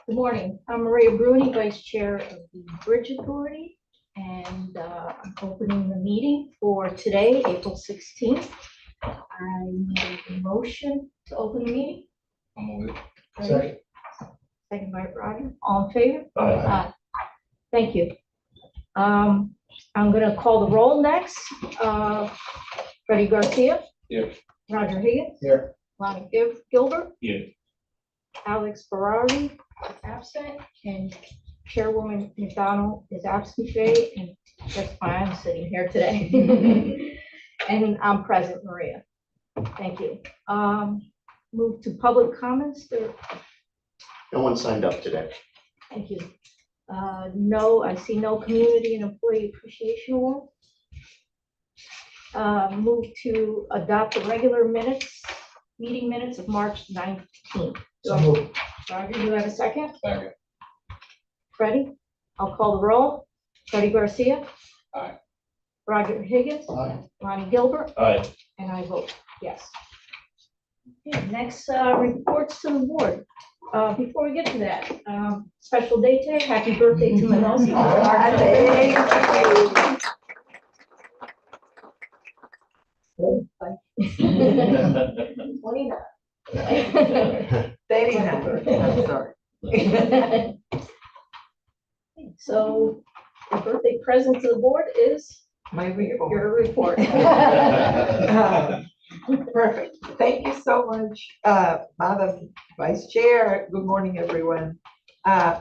Good morning. I'm Maria Bruni, Vice Chair of the Bridge Authority, and I'm opening the meeting for today, April 16th. I need a motion to open the meeting. Second. Second by Roger. All in favor? Aye. Thank you. I'm going to call the roll next. Freddie Garcia. Here. Roger Higgins. Here. Lonnie Gilbert. Here. Alex Ferrari absent, and Chairwoman McDonald is absent today, and that's why I'm sitting here today. And I'm present, Maria. Thank you. Move to public comments. No one signed up today. Thank you. No, I see no community and employee appreciation award. Move to adopt the regular meeting minutes of March 19th. So moved. Roger, do you have a second? Second. Freddie, I'll call the roll. Freddie Garcia. Aye. Roger Higgins. Aye. Lonnie Gilbert. Aye. And I vote yes. Okay, next, reports to the board. Before we get to that, special day today. Happy birthday to Manosi. I'm sorry. So the birthday present to the board is My report. your report. Perfect. Thank you so much, Madam Vice Chair. Good morning, everyone.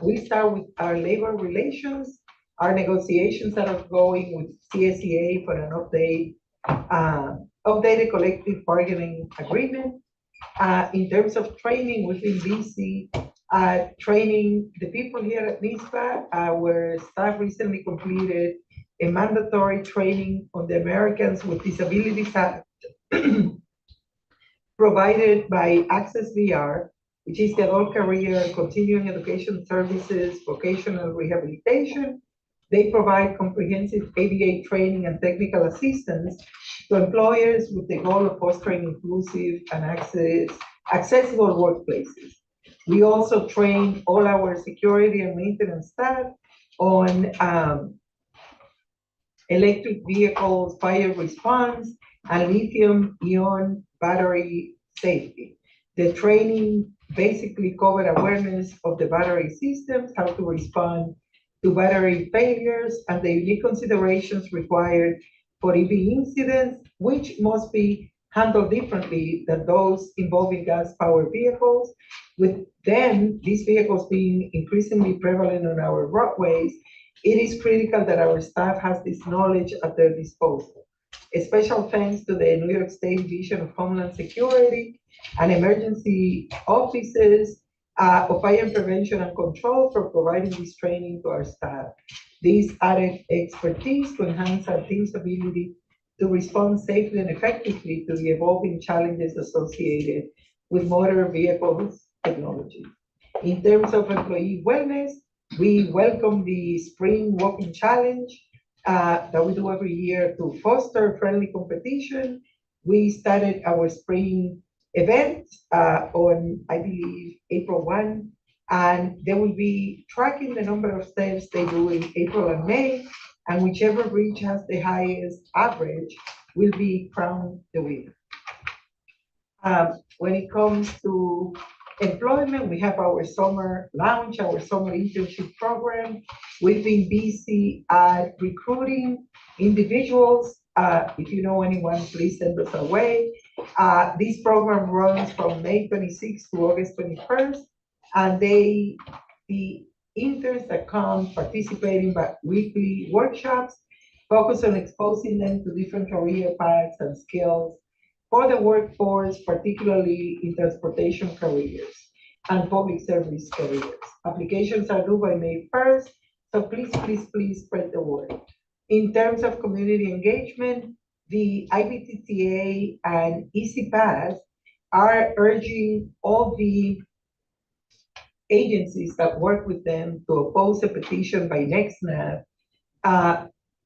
We start with our labor relations. Our negotiations are ongoing with CSEA for an updated collective bargaining agreement. In terms of training, we've been busy training the people here at NYSBA. Our staff recently completed a mandatory training on the Americans with Disabilities Act provided by Access VR, which is the adult career and continuing education services, vocational rehabilitation. They provide comprehensive ADA training and technical assistance to employers with the goal of fostering inclusive and accessible workplaces. We also train all our security and maintenance staff on electric vehicles, fire response, and lithium-ion battery safety. The training basically covered awareness of the battery systems, how to respond to battery failures, and the unique considerations required for EV incidents, which must be handled differently than those involving gas-powered vehicles. With them, these vehicles being increasingly prevalent on our roadways, it is critical that our staff has this knowledge at their disposal. A special thanks to the New York State Division of Homeland Security and emergency offices of fire prevention and control for providing this training to our staff. This added expertise to enhance our team's ability to respond safely and effectively to the evolving challenges associated with motor vehicles technology. In terms of employee wellness, we welcome the Spring Walking Challenge that we do every year to foster friendly competition. We started our spring event on, I believe, April 1, and they will be tracking the number of steps they do in April and May, and whichever bridge has the highest average will be crowned the winner. When it comes to employment, we have our summer launch, our summer internship program. We've been busy at recruiting individuals. If you know anyone, please send us away. This program runs from May 26th to August 21st, and the interns that come participate in weekly workshops focus on exposing them to different career paths and skills for the workforce, particularly in transportation careers and public service careers. Applications are due by May 1st, so please, please, please spread the word. In terms of community engagement, the IBTTA and EasyPass are urging all the agencies that work with them to oppose a petition by NextNav,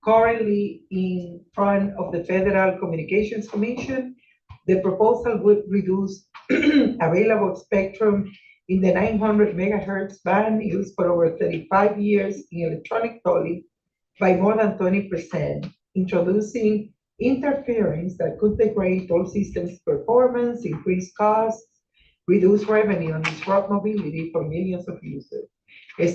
currently in front of the Federal Communications Commission. The proposal would reduce available spectrum in the 900 megahertz band used for over 35 years in electronic tolling by more than 20%, introducing interference that could degrade toll systems' performance, increase costs, reduce revenue, and disrupt mobility for millions of users.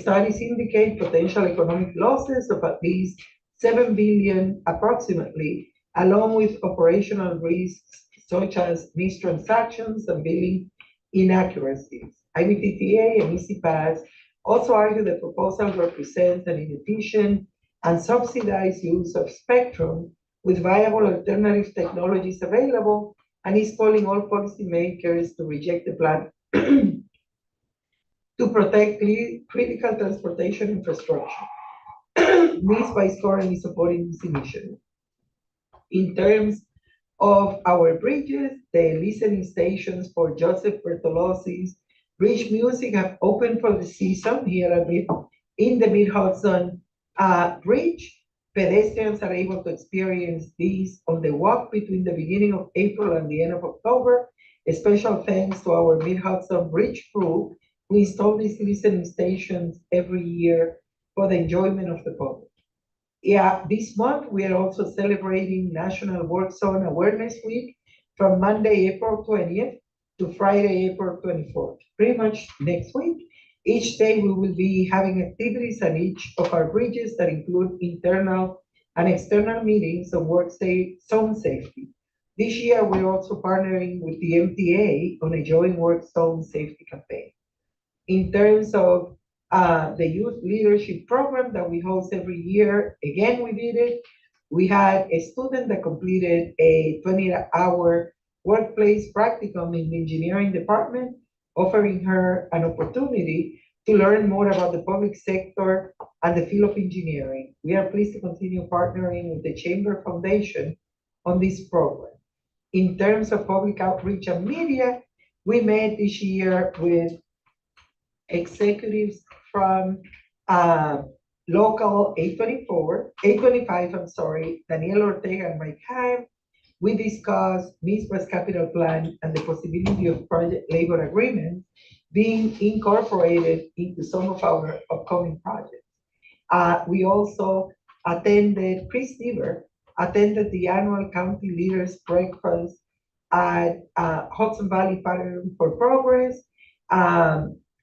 Studies indicate potential economic losses of at least 7 billion approximately, along with operational risks such as missed transactions and billing inaccuracies. IBTTA and EasyPass also argue the proposal represents an inefficient and subsidized use of spectrum with viable alternative technologies available, and is calling all policymakers to reject the plan to protect critical transportation infrastructure. NYSBA is currently supporting this initiative. In terms of our bridges, the listening stations for Joseph Bertolosi's Bridge Music have opened for the season here in the Mid-Hudson Bridge. Pedestrians are able to experience these on the walk between the beginning of April and the end of October. A special thanks to our Mid-Hudson Bridge crew who install these listening stations every year for the enjoyment of the public. Yeah, this month we are also celebrating National Work Zone Awareness Week from Monday, April 20th to Friday, April 24th, pretty much next week. Each day we will be having activities at each of our bridges that include internal and external meetings on zone safety. This year we're also partnering with the MTA on a joint work zone safety campaign. In terms of the youth leadership program that we host every year, again, we did it. We had a student that completed a 20-hour workplace practicum in the engineering department, offering her an opportunity to learn more about the public sector and the field of engineering. We are pleased to continue partnering with the Chamber Foundation on this program. In terms of public outreach and media, we met this year with executives from local 825, Daniel Ortega and Mike Heim. We discussed NYSBA's capital plan and the possibility of project labor agreements being incorporated into some of our upcoming projects. We also attended, Chris Deaver attended the annual County Leaders Breakfast at Hudson Valley Pattern for Progress.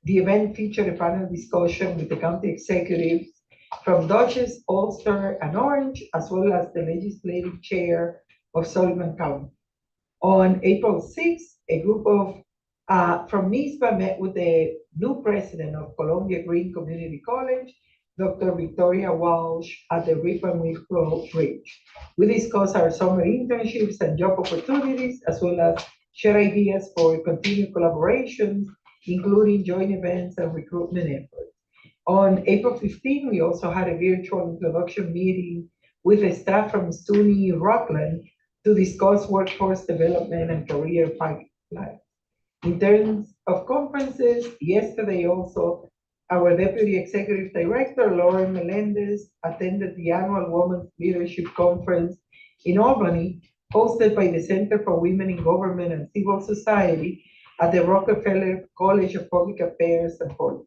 The event featured a panel discussion with the county executives from Dutchess, Ulster, and Orange, as well as the legislative chair of Sullivan County. On April 6th, a group of from NYSBA met with the new president of Columbia Green Community College, Dr. Victoria Walsh, at the Rip and Willow Bridge. We discussed our summer internships and job opportunities, as well as share ideas for continued collaborations, including joint events and recruitment efforts. On April 15, we also had a virtual introduction meeting with the staff from SUNY Rockland to discuss workforce development and career pipeline. In terms of conferences, yesterday also, our Deputy Executive Director, Lauren Melendez, attended the annual Women's Leadership Conference in Albany, hosted by the Center for Women in Government and Civil Society at the Rockefeller College of Public Affairs and Policy.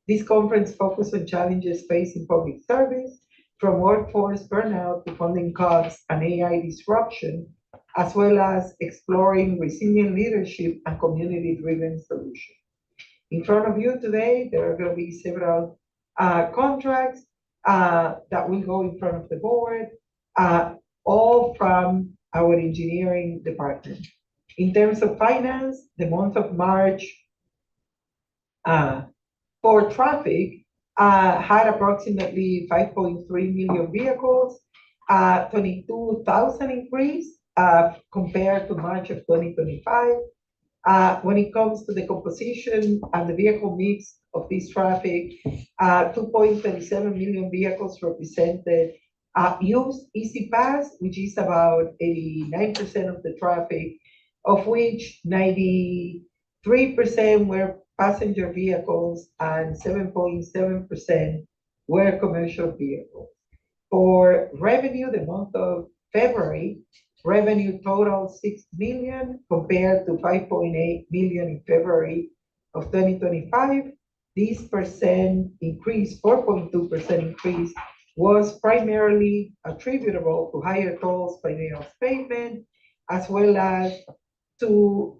This conference focused on challenges facing public service, from workforce burnout to funding cuts and AI disruption, as well as exploring resilient leadership and community-driven solutions. In front of you today, there are going to be several contracts that will go in front of the board, all from our engineering department. In terms of finance, the month of March for traffic had approximately 5.3 million vehicles, 22,000 increase compared to March of 2025. When it comes to the composition and the vehicle mix of this traffic, 2.37 million vehicles represented used Easy Pass, which is about 89% of the traffic, of which 93% were passenger vehicles and 7.7% were commercial vehicles. For revenue, the month of February, revenue totaled 6 million compared to 5.8 million in February of 2025. This percent increase, 4.2% increase, was primarily attributable to higher tolls by mail payment, as well as to,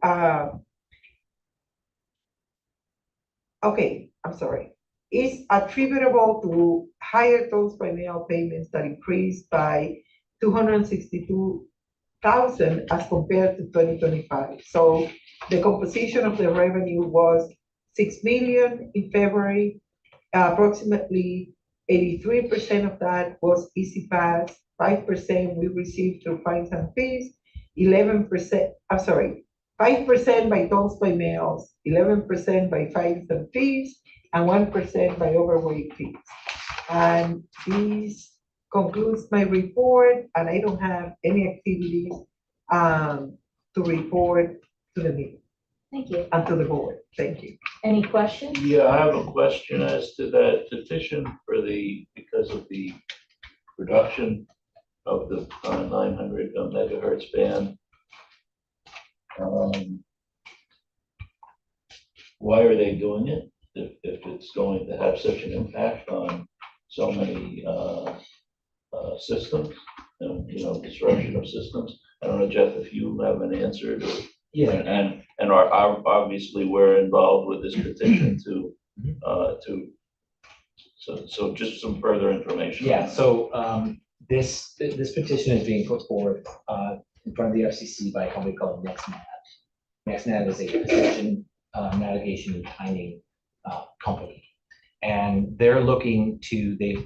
okay, I'm sorry. Is attributable to higher tolls by mail payments that increased by 262,000 as compared to 2025. So the composition of the revenue was 6 million in February. Approximately 83% of that was Easy Pass, 5% we received through fines and fees, 11%, I'm sorry, 5% by tolls by mails, 11% by fines and fees, and 1% by overweight fees. And this concludes my report, and I don't have any activities to report to the meeting Thank you. and to the board. Thank you. Any questions? Yeah, I have a question as to that petition because of the reduction of the 900 megahertz band. Why are they doing it if it's going to have such an impact on so many systems and, disruption of systems? I don't know, Jeff, if you have an answer to. Yeah. And are obviously we're involved with this petition so just some further information. Yeah, so this petition is being put forward in front of the FCC by a company called NYSBA. NYSBA is a precision navigation and timing company. And they're looking to, they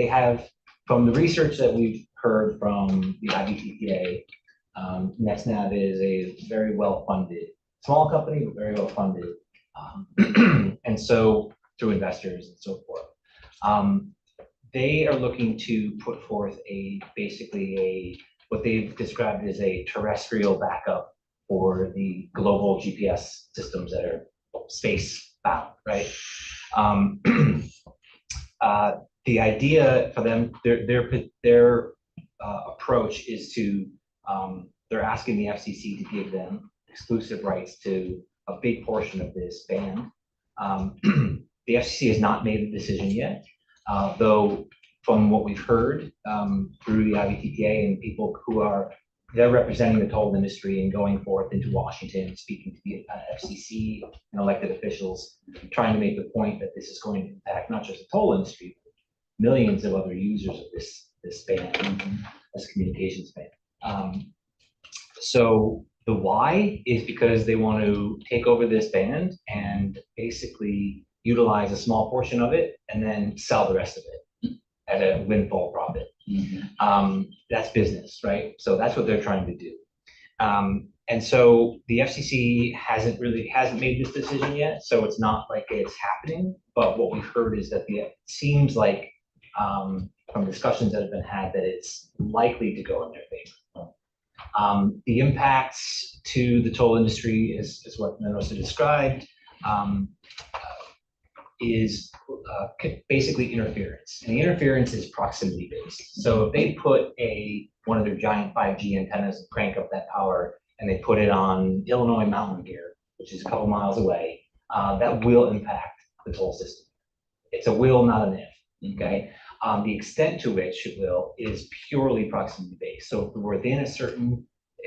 have, from the research that we've heard from the IBTPA, NextNav is a very well-funded, small company, but very well-funded. And so through investors and so forth. They are looking to put forth what they've described as a terrestrial backup for the global GPS systems that are space bound, right? The idea for them, their approach is to, they're asking the FCC to give them exclusive rights to a big portion of this band. The FCC has not made a decision yet, though from what we've heard through the IBTPA and people who they're representing the toll industry and going forth into Washington, speaking to the FCC and elected officials, trying to make the point that this is going to impact not just the toll industry, but millions of other users of this band, this communications band. So the why is because they want to take over this band and basically utilize a small portion of it and then sell the rest of it at a windfall profit. That's business, right? So that's what they're trying to do. And so the FCC hasn't made this decision yet, so it's not like it's happening. But what we've heard is that it seems like from discussions that have been had that it's likely to go in their favor. The impacts to the toll industry is what Mendoza described. Is basically interference, and the interference is proximity based. So if they put one of their giant 5G antennas and crank up that power, and they put it on Illinois Mountain Gear, which is a couple miles away, that will impact the toll system. It's a will, not an if. Okay. The extent to which it will is purely proximity based. So if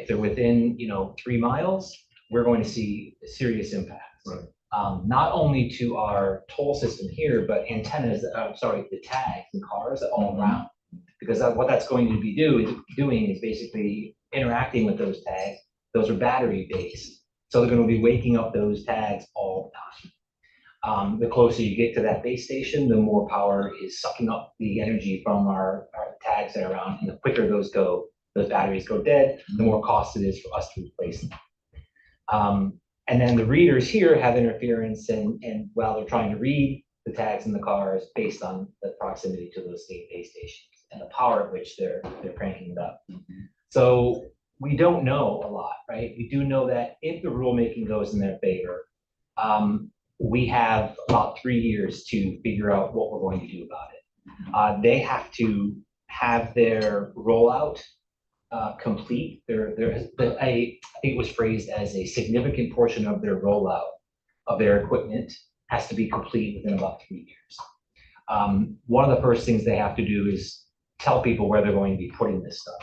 they're within 3 miles, we're going to see serious impacts. Right. Not only to our toll system here, but antennas, the tags in cars all around. Because what that's going to be doing is basically interacting with those tags. Those are battery based. So they're going to be waking up those tags all the time. The closer you get to that base station, the more power is sucking up the energy from our tags that are around, and the quicker those batteries go dead, the more cost it is for us to replace them. And then the readers here have interference, and while they're trying to read the tags in the cars based on the proximity to those state base stations and the power at which they're cranking it up. So we don't know a lot, right? We do know that if the rulemaking goes in their favor, we have about 3 years to figure out what we're going to do about it. They have to have their rollout complete. I think it was phrased as a significant portion of their rollout of their equipment has to be complete within about 3 years. One of the first things they have to do is tell people where they're going to be putting this stuff.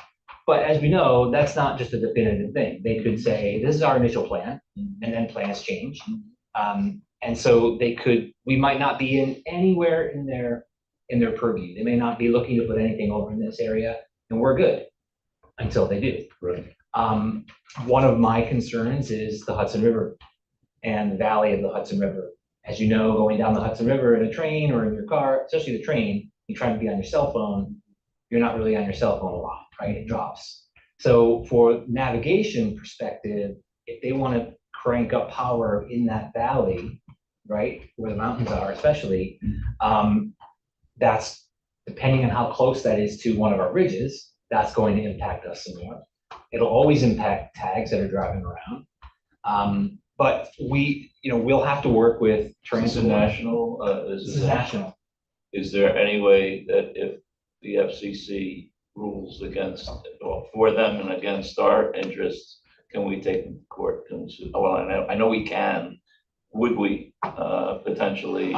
But as we know, that's not just a definitive thing. They could say, this is our initial plan, and then plans change. And so we might not be in anywhere in their purview. They may not be looking to put anything over in this area, and we're good until they do. Right. One of my concerns is the Hudson River and the valley of the Hudson River. As you know, going down the Hudson River in a train or in your car, especially the train, you're trying to be on your cell phone, you're not really on your cell phone a lot, right? It drops. So for navigation perspective, if they want to crank up power in that valley, right, where the mountains are especially, that's, depending on how close that is to one of our ridges, that's going to impact us some more. It'll always impact tags that are driving around. But we'll have to work with Is this a transport. national, This is national. is there any way that if the FCC rules against, well, for them and against our interests, can we take them to court? Can we sue? Well, I know we can. Would we potentially?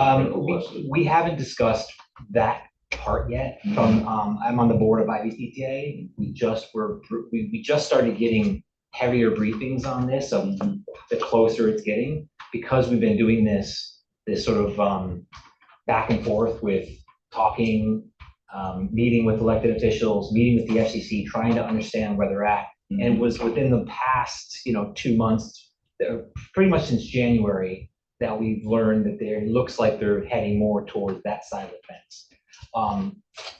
We haven't discussed that part yet. I'm on the board of IVTTA. We just started getting heavier briefings on this, of the closer it's getting, because we've been doing this sort of back and forth with talking, meeting with elected officials, meeting with the FCC, trying to understand where they're at. And it was within the past, 2 months, pretty much since January, that we've learned that it looks like they're heading more towards that side of the fence.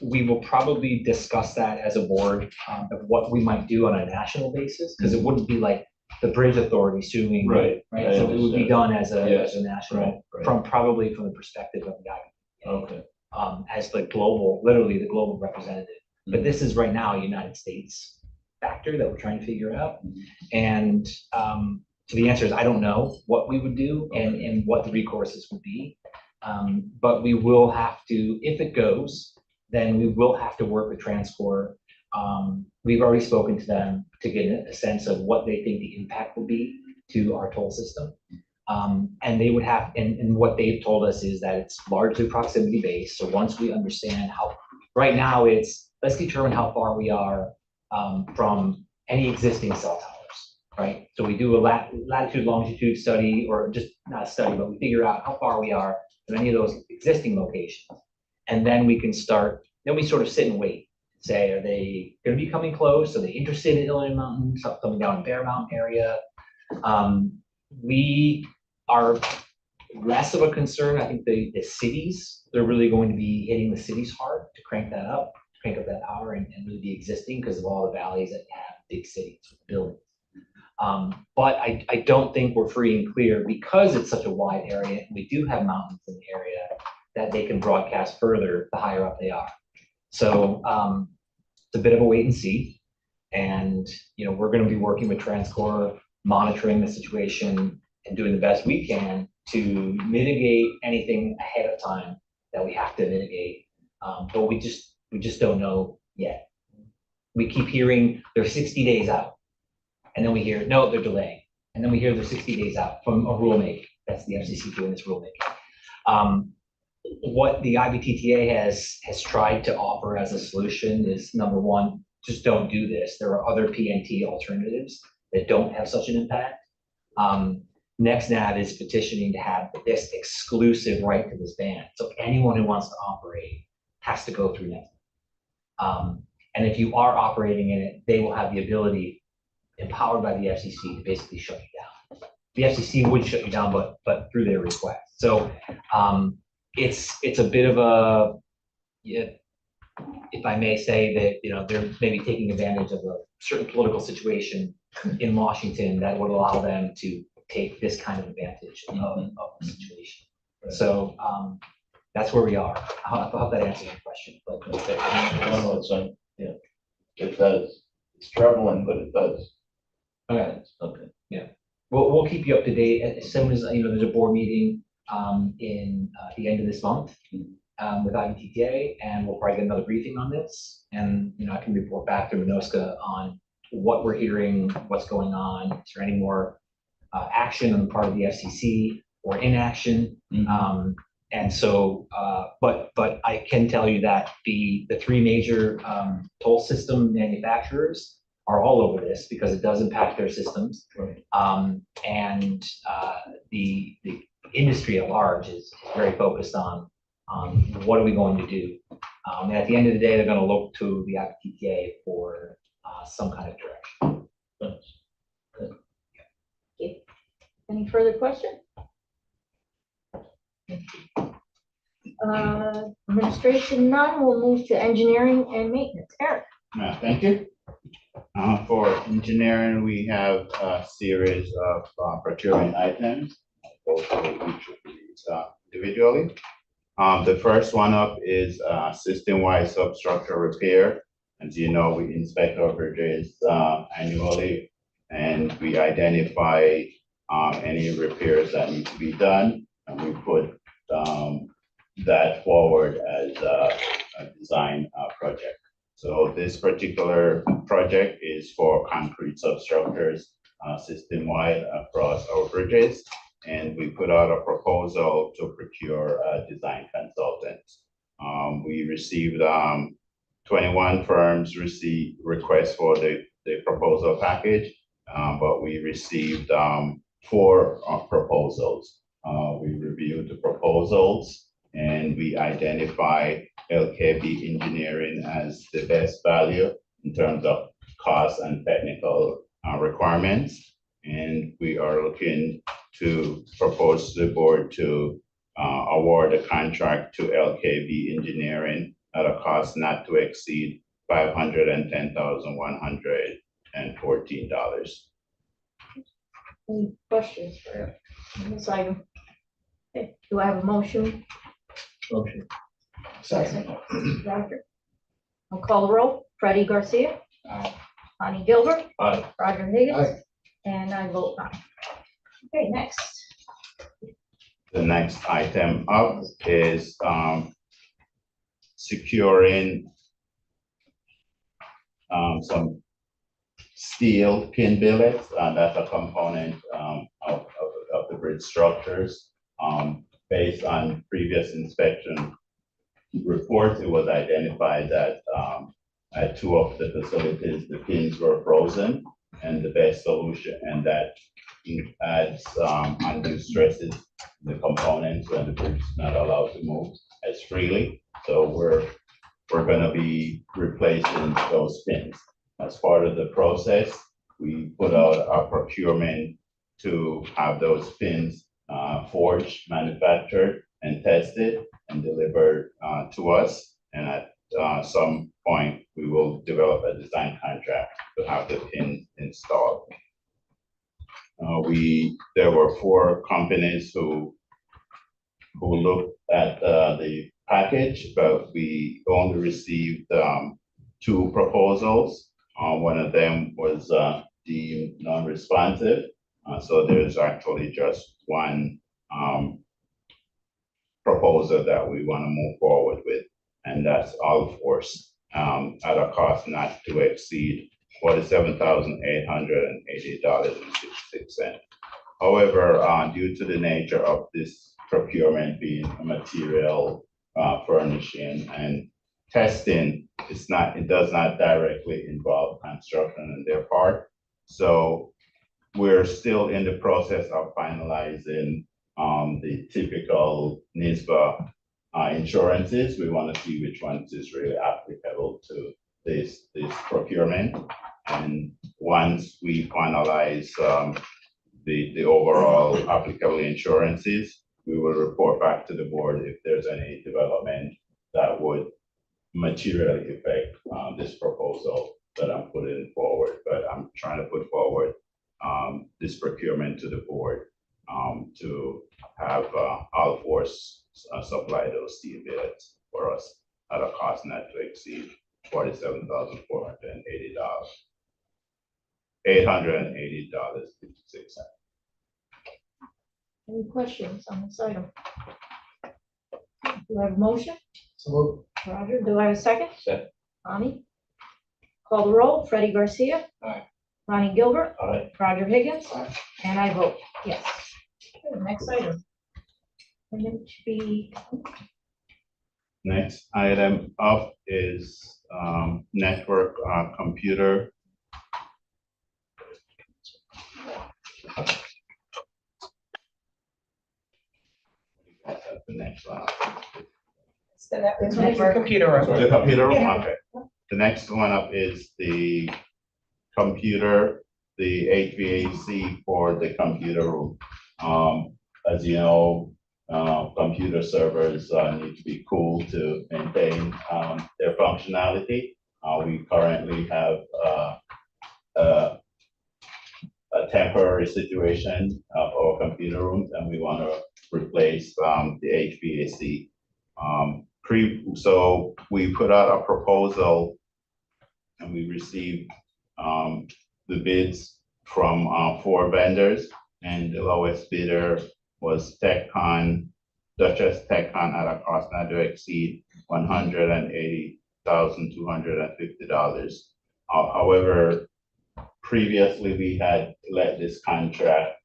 We will probably discuss that as a board, of what we might do on a national basis, because it wouldn't be like the bridge authority suing. Right. Right, so it would be done as a Yes, national, right. probably from the perspective of the IVTTA. Okay. As literally the global representative. But this is right now a United States factor that we're trying to figure out. And so the answer is, I don't know what we would do and what the recourses would be. But we will have to, if it goes, then we will have to work with Transcore. We've already spoken to them to get a sense of what they think the impact will be to our toll system. And they would have, and what they've told us is that it's largely proximity based. So once we understand right now let's determine how far we are from any existing cell towers, right? So we do a latitude, longitude study, or just not a study, but we figure out how far we are from any of those existing locations. And then we can then we sort of sit and wait. Say, are they going to be coming close? Are they interested in Illinois Mountains, coming down in Bear Mountain area? We are less of a concern. I think the cities, they're really going to be hitting the cities hard to crank up that power and really be existing because of all the valleys that have big cities with buildings. But I don't think we're free and clear, because it's such a wide area, and we do have mountains in the area, that they can broadcast further the higher up they are. So it's a bit of a wait and see. And we're going to be working with Transcore, monitoring the situation and doing the best we can to mitigate anything ahead of time that we have to mitigate. But we just don't know yet. We keep hearing they're 60 days out. And then we hear, no, they're delaying. And then we hear they're 60 days out from a rulemaking. That's the FCC doing this rulemaking. What the IVTTA has tried to offer as a solution is, number one, just don't do this. There are other PNT alternatives that don't have such an impact. NextNav is petitioning to have this exclusive right to this band. So anyone who wants to operate has to go through NextNav. And if you are operating in it, they will have the ability, empowered by the FCC, to basically shut you down. The FCC would shut you down, but through their request. So it's a bit of a, if I may say that, they're maybe taking advantage of a certain political situation in Washington that would allow them to take this kind of advantage of the situation. Right. So that's where we are. I hope that answers your question. But Okay. Yeah, it does. It's troubling, but it does. okay. Okay. We'll keep you up to date as soon as there's a board meeting in the end of this month with IVTTA, and we'll probably get another briefing on this. And I can report back to Minoska on what we're hearing, what's going on. Is there any more action on the part of the FCC? or inaction. Mhm. And so, but I can tell you that the three major toll system manufacturers are all over this because it does impact their systems. Right. And the industry at large is very focused on what are we going to do. And at the end of the day, they're going to look to the IPTA for some kind of direction. Thanks. Any further questions? Administration none, we'll move to engineering and maintenance. Eric? Thank you. For engineering, we have a series of procurement items. I'll go through each of these individually. The first one up is system-wide substructure repair. As you know, we inspect our bridges annually, and we identify any repairs that need to be done, and we put that forward as a design project. So this particular project is for concrete substructures system-wide across our bridges. And we put out a proposal to procure a design consultant. We received 21 firms received requests for the proposal package, but we received 4 proposals. We reviewed the proposals and we identified LKB Engineering as the best value in terms of cost and technical requirements. And we are looking to propose to the board to award a contract to LKB Engineering at a cost not to exceed $510,114. Any questions for this item? Okay, do I have a motion? Motion. Second. Roger. I'll call the roll. Freddie Garcia, Aye. Bonnie Gilbert, Aye. Roger Higgins, Aye. and I vote aye. Okay, next. The next item up is securing some steel pin billets, and that's a component of the bridge structures. Based on previous inspection reports, it was identified that at 2 of the facilities, the pins were frozen, and the best solution, and that adds undue stresses to the components when the bridge is not allowed to move as freely. So we're going to be replacing those pins. As part of the process, we put out our procurement to have those pins forged, manufactured, and tested and delivered to us. And at some point, we will develop a design contract to have the pins installed. There were 4 companies who looked at the package, but we only received 2 proposals. One of them was deemed non-responsive. So there's actually just 1 proposal that we want to move forward with, and that's All Force at a cost not to exceed $47,880.66. However, due to the nature of this procurement being a material furnishing and testing, it does not directly involve construction on their part. So we're still in the process of finalizing the typical NYSBA insurances. We want to see which ones is really applicable to this procurement. And once we finalize the overall applicable insurances, we will report back to the board if there's any development that would materially affect this proposal that I'm putting forward. But I'm trying to put forward this procurement to the board to have All Force supply those steel billets for us at a cost not to exceed $880.56. Any questions on this item? Do I have a motion? So moved. Roger, do I have a second? Second. Bonnie? Call the roll. Freddie Garcia. Aye. Bonnie Gilbert, Aye. Roger Higgins, Aye. and I vote yes. Okay, next item. And it should be, Next item up is network computer. That's the next one. Network computer. The computer room, Yeah. okay. The next one up is the computer, the HVAC for the computer room. As you know, computer servers need to be cooled to maintain their functionality. We currently have a temporary situation of our computer rooms, and we want to replace the HVAC. So we put out a proposal and we received the bids from 4 vendors, and the lowest bidder was Dutchess TechCon at a cost not to exceed $180,250. However, previously we had let this contract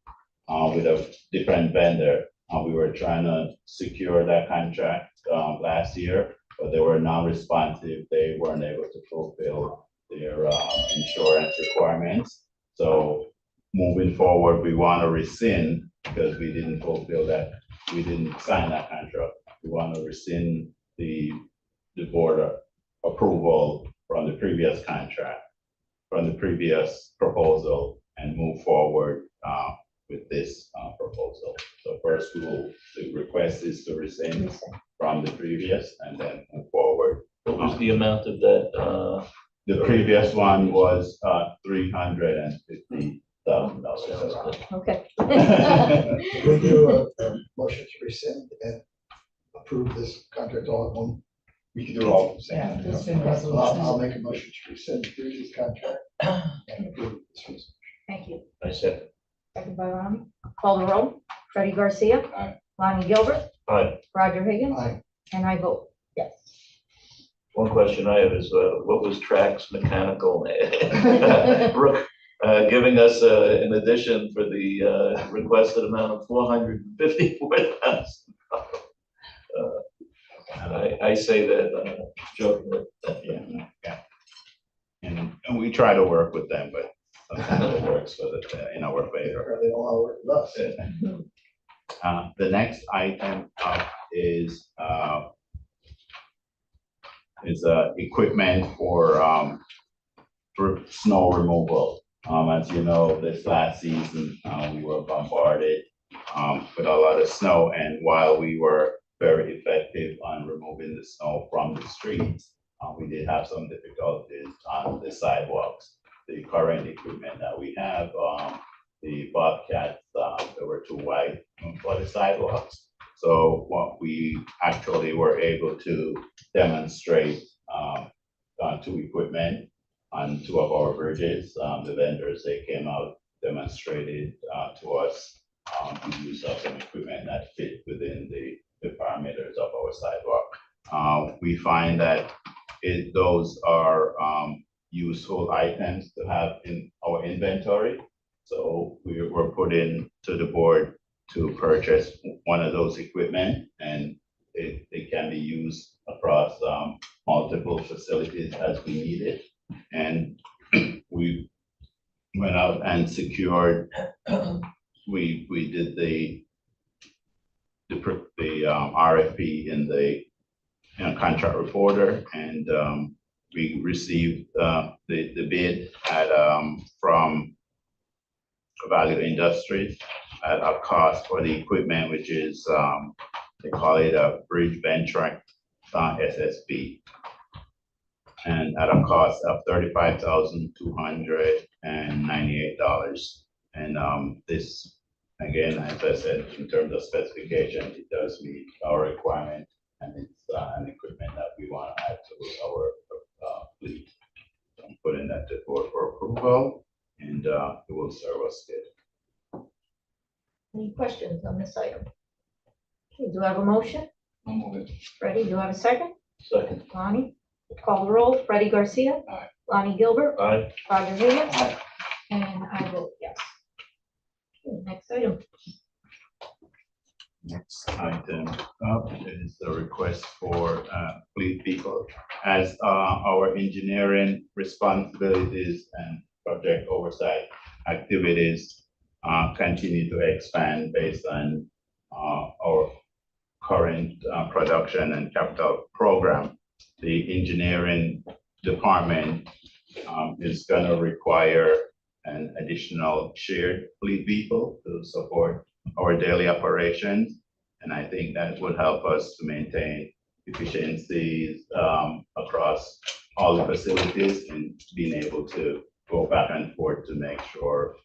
with a different vendor. We were trying to secure that contract last year, but they were non-responsive. They weren't able to fulfill their insurance requirements. So moving forward, we want to rescind because we didn't fulfill that. We didn't sign that contract. We want to rescind the board approval from the previous contract, from the previous proposal, and move forward with this proposal. So first, the request is to rescind from the previous and then move forward. What was the amount of that? The previous one was $350,000. okay. We do a motion to rescind and approve this contract all at one. We can do it all at the same time. Yeah, rescind Okay, so resolution. I'll make a motion to rescind the previous contract and approve this resolution. Thank you. I said, Second by Lonnie. Call the roll. Freddie Garcia. Aye. Lonnie Gilbert. aye. Roger Higgins. Aye. And I vote yes. One question I have is, what was Trax Mechanical giving us an addition for the requested amount of $454,000? I say that jokingly. Yeah. And we try to work with them, but sometimes it works in our favor. They don't want to work with us. The next item up is equipment for snow removal. As you know, this last season, we were bombarded with a lot of snow, and while we were very effective on removing the snow from the streets, we did have some difficulties on the sidewalks. The current equipment that we have, the Bobcats, they were too wide for the sidewalks. So what we actually were able to demonstrate two equipment on 2 of our bridges. The vendors, they came out, demonstrated to us the use of some equipment that fit within the parameters of our sidewalk. We find that those are useful items to have in our inventory. So we were put in to the board to purchase one of those equipment, and it can be used across multiple facilities as we need it. And we went out and secured, we did the RFP in the contract reporter, and we received the bid from Value Industries at a cost for the equipment, which is they call it a bridge bench rack SSB, and at a cost of $35,298. And this, again, as I said, in terms of specification, it does meet our requirement, and it's an equipment that we want to add to our fleet. So I'm putting that to board for approval, and it will serve us good. Any questions on this item? Okay, do I have a motion? Freddie, do I have a second? Second, Lonnie? Call the roll. Freddie Garcia. Aye. Lonnie Gilbert. aye. Roger Higgins. Aye. And I vote yes. Okay, next item. Next item item up is the request for fleet vehicle. As our engineering responsibilities and project oversight activities continue to expand based on our current production and capital program, the engineering department is gonna require an additional shared fleet vehicle to support our daily operations. And I think that would help us to maintain efficiencies across all the facilities and being able to go back and forth to make sure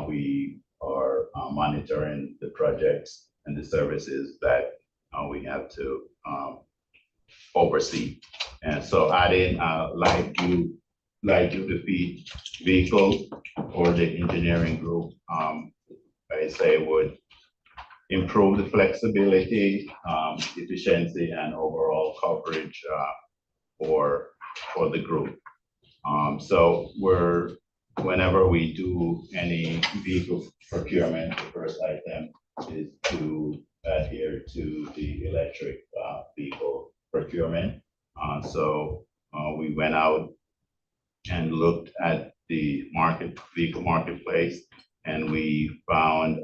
we are monitoring the projects and the services that we have to oversee. And so adding light duty vehicle or the engineering group, I say would improve the flexibility, efficiency, and overall coverage for the group. So whenever we do any vehicle procurement, the first item is to adhere to the electric vehicle procurement. So we went out and looked at the vehicle marketplace, and we found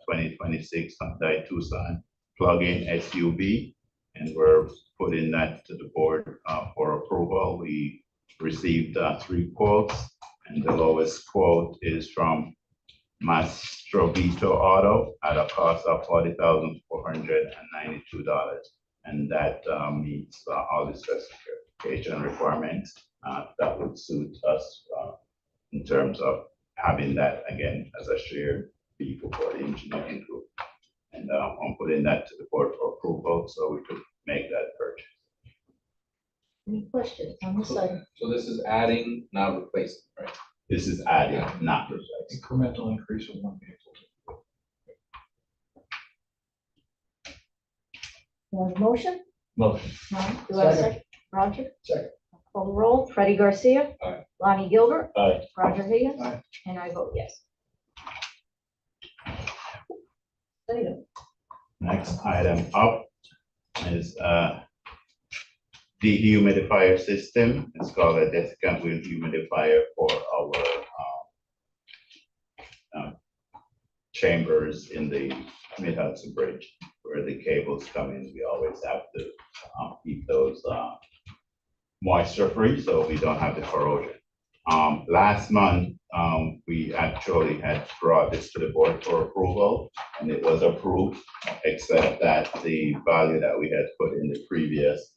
2026 Hyundai Tucson plug-in SUV, and we're putting that to the board for approval. We received 3 quotes, and the lowest quote is from Mastrovito Auto at a cost of $40,492. And that meets all the specification requirements that would suit us in terms of having that again as a shared vehicle for the engineering group. And I'm putting that to the board for approval so we could make that purchase. Any questions on this item? So this is adding, not replacing, right? This is adding, not replacing. Incremental increase of one vehicle. You want a motion? Motion. No? Do I have a second? Roger? Second. Call the roll. Freddie Garcia. Aye. Lonnie Gilbert. Aye. Roger Higgins. Aye. And I vote yes. Item. Next item up is dehumidifier system. It's called a desiccant wheel humidifier for our chambers in the Mid-Hudson Bridge where the cables come in. We always have to keep those moisture free so we don't have the corrosion. Last month, we actually had brought this to the board for approval, and it was approved, except that the value that we had put in the previous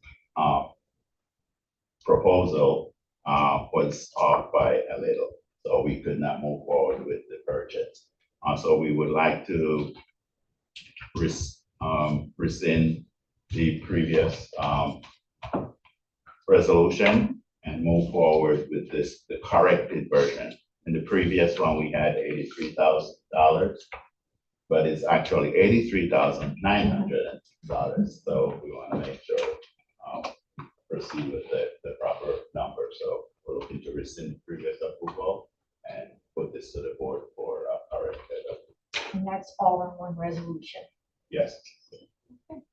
proposal was off by a little, so we could not move forward with the purchase. So we would like to rescind the previous resolution and move forward with this, the corrected version. In the previous one, we had $83,000, but it's actually $83,900. So we want to make sure proceed with the proper number. So we're looking to rescind previous approval and put this to the board for corrected. And that's all in one resolution. Yes.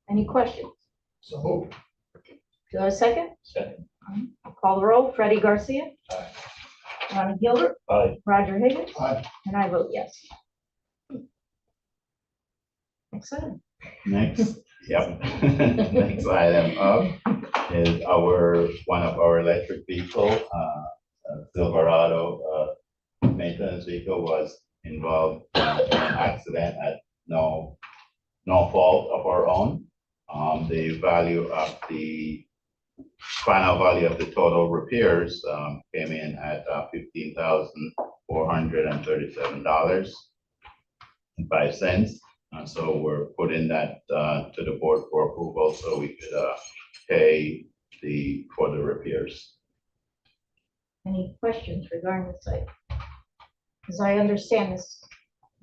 Any questions? So moved. Do I have a second? Second. I'll call the roll. Freddie Garcia. Aye. Lonnie Gilbert. Aye. Roger Higgins. Aye. And I vote yes. Excellent. Next, yep. Next item up is one of our electric vehicle, Silverado maintenance vehicle was involved in an accident at no fault of our own. The final value of the total repairs came in at $15,437.05. So we're putting that to the board for approval so we could pay for the repairs. Any questions regarding this item? As I understand this,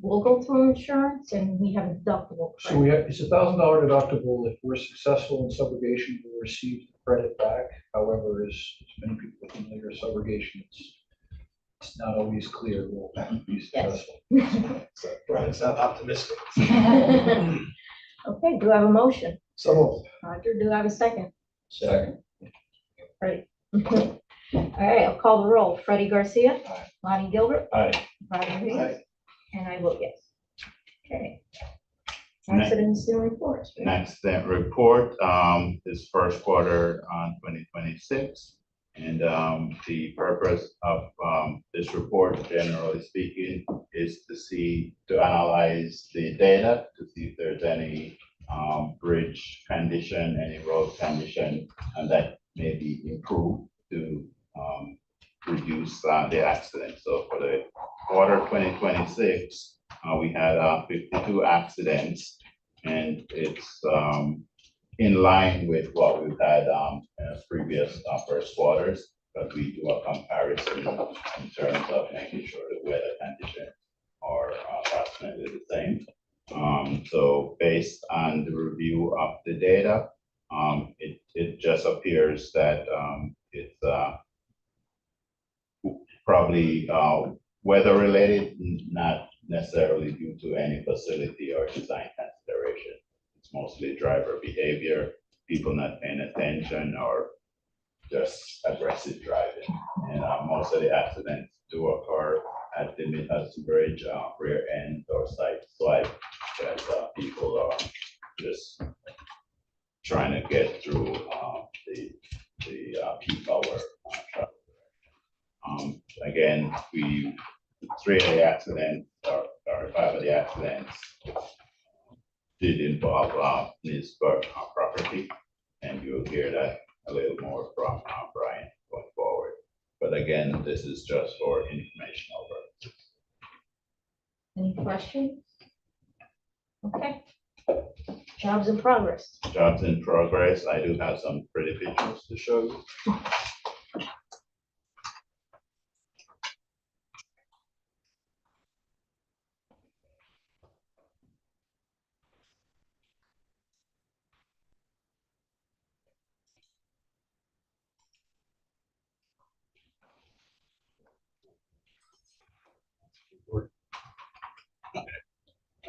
will go through insurance and we have a deductible. So we have, it's $1,000 deductible. If we're successful in subrogation, we'll receive the credit back. However, as many people are familiar, subrogation, it's not always clear we'll be Yes. successful. Brian's not optimistic. Okay, do I have a motion? So moved. Roger, do I have a second? Second. Freddie. All right, I'll call the roll. Freddie Garcia. Aye. Lonnie Gilbert. Aye. Roger Reed. Aye. And I vote yes. Okay. Next. Accidents and reports. Next report is first quarter on 2026. And the purpose of this report, generally speaking, is to analyze the data to see if there's any bridge condition, any road condition, and that may be improved to reduce the accidents. So for the quarter 2026, we had 52 accidents, and it's in line with what we've had in previous first quarters, but we do a comparison in terms of making sure the weather conditions are approximately the same. So based on the review of the data, it just appears that it's probably weather related, not necessarily due to any facility or design consideration. It's mostly driver behavior, people not paying attention, or just aggressive driving. And most of the accidents do occur at the Mid-Hudson Bridge, rear end or side swipe, as people are just trying to get through the peak hour traffic. Again, three of the accidents, or 5 of the accidents did involve NYSBA property, and you'll hear that a little more from Brian going forward. But again, this is just for informational purposes. Any questions? Okay. Jobs in progress. Jobs in progress. I do have some pretty pictures to show you.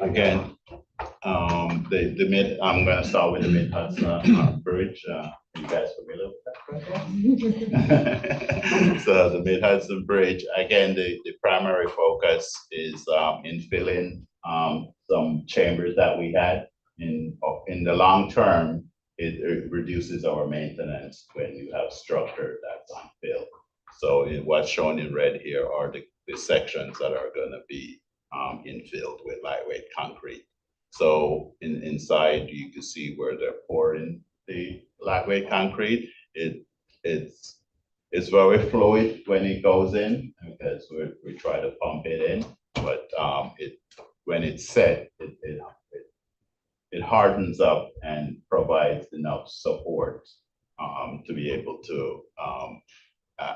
Again, I'm gonna start with the Mid-Hudson Bridge. You guys familiar with that? So the Mid-Hudson Bridge, again, the primary focus is in filling some chambers that we had. In the long term, it reduces our maintenance when you have structure that's unfilled. So what's shown in red here are the sections that are gonna be infilled with lightweight concrete. So inside, you can see where they're pouring the lightweight concrete. It's very fluid when it goes in, because we try to pump it in, but when it's set, it hardens up and provides enough support to be able to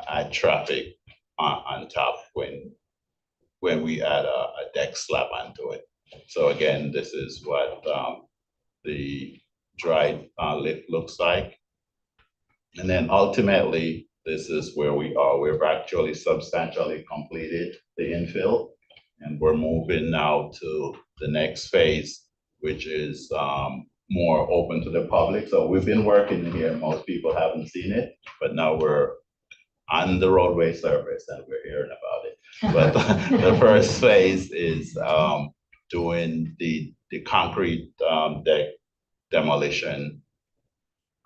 add traffic on top when we add a deck slab onto it. So again, this is what the dry lift looks like. And then ultimately, this is where we are. We've actually substantially completed the infill, and we're moving now to the next phase, which is more open to the public. So we've been working here, most people haven't seen it, but now we're on the roadway surface and we're hearing about it. But the first phase is doing the concrete deck demolition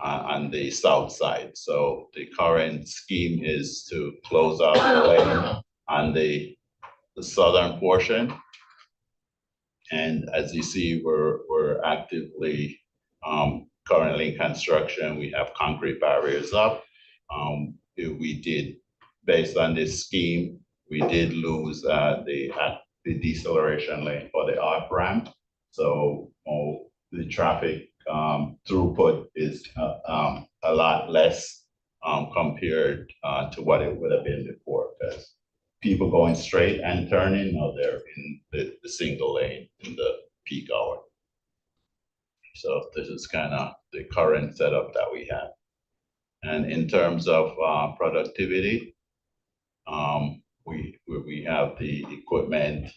on the south side. So the current scheme is to close out the lane on the southern portion. And as you see, we're actively currently in construction. We have concrete barriers up. We did, based on this scheme, we did lose the deceleration lane for the off ramp. So the traffic throughput is a lot less compared to what it would have been before, because people going straight and turning, now they're in the single lane in the peak hour. So this is kind of the current setup that we have. And in terms of productivity, we have the equipment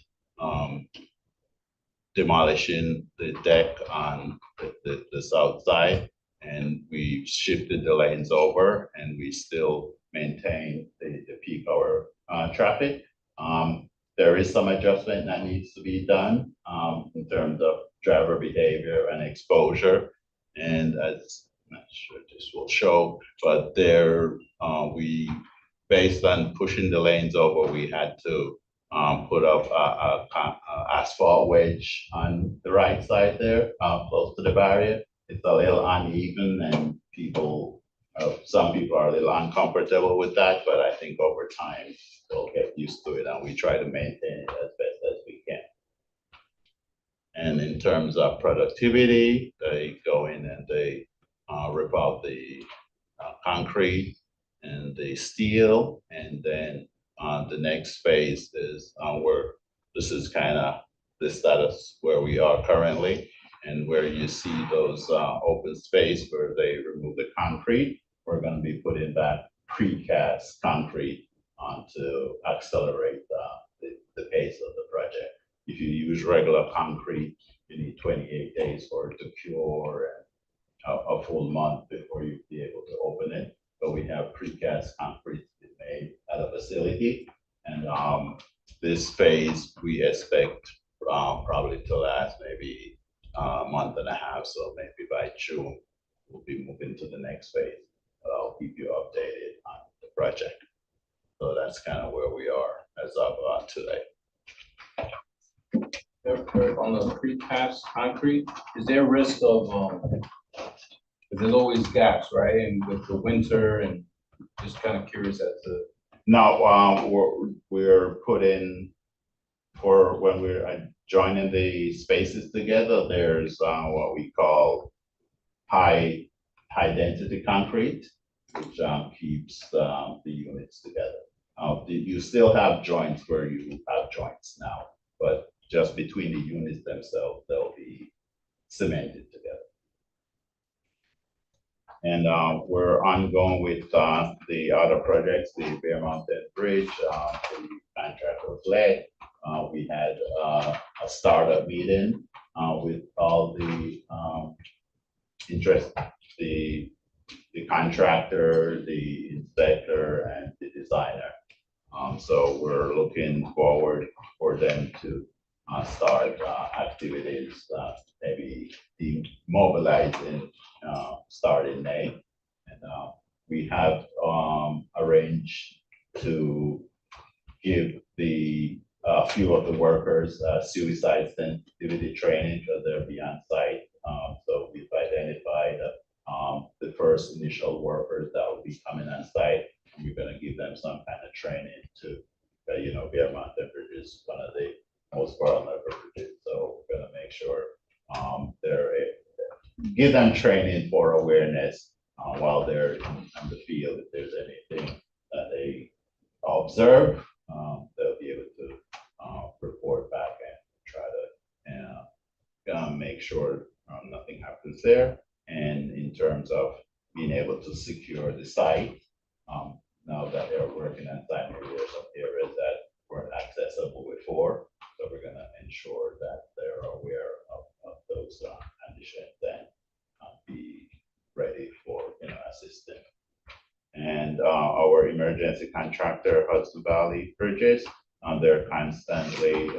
demolishing the deck on the south side. And we shifted the lanes over and we still maintain the peak hour traffic. There is some adjustment that needs to be done in terms of driver behavior and exposure. And as I'm not sure this will show, but there based on pushing the lanes over, we had to put up a asphalt wedge on the right side there, close to the barrier. It's a little uneven and some people are a little uncomfortable with that, but I think over time they'll get used to it and we try to maintain it as best as we can. And in terms of productivity, they go in and they rip out the concrete and the steel, and then the next phase is this is kind of the status where we are currently, and where you see those open space where they remove the concrete, we're going to be putting back precast concrete to accelerate the pace of the project. If you use regular concrete, you need 28 days for it to cure and a full month before you'd be able to open it. But we have precast concrete made at a facility, and this phase we expect probably to last maybe a month and a half. So maybe by June we'll be moving to the next phase. I'll keep you updated on the project. So that's kind of where we are as of today. On the precast concrete, is there a risk of, 'cause there's always gaps, right? And with the winter, and just kind of curious as to. Now, we're putting, for when we're joining the spaces together, there's what we call high density concrete, which keeps the units together. You still have joints where you have joints now, but just between the units themselves, they'll be cemented together. And we're ongoing with the other projects, the Bear Mountain Bridge, the contract was led. We had a startup meeting with all the interest, the contractor, the inspector, and the designer. So we're looking forward for them to start activities, maybe demobilizing starting May. And we have arranged to give a few of the workers suicide sensitivity training because they'll be on site. So we've identified the first initial workers that will be coming on site. And we're going to give them some kind of training to, Bear Mountain Bridge is one of the most vulnerable bridges. So we're going to make sure give them training for awareness while they're in the field. If there's anything that they observe, they'll be able to report back and try to make sure nothing happens there. And in terms of being able to secure the site, now that they're working on site, maybe there's some areas that weren't accessible before. So we're going to ensure that they're aware of those conditions and be ready for assistance. And our emergency contractor, Hudson Valley Bridges, they're constantly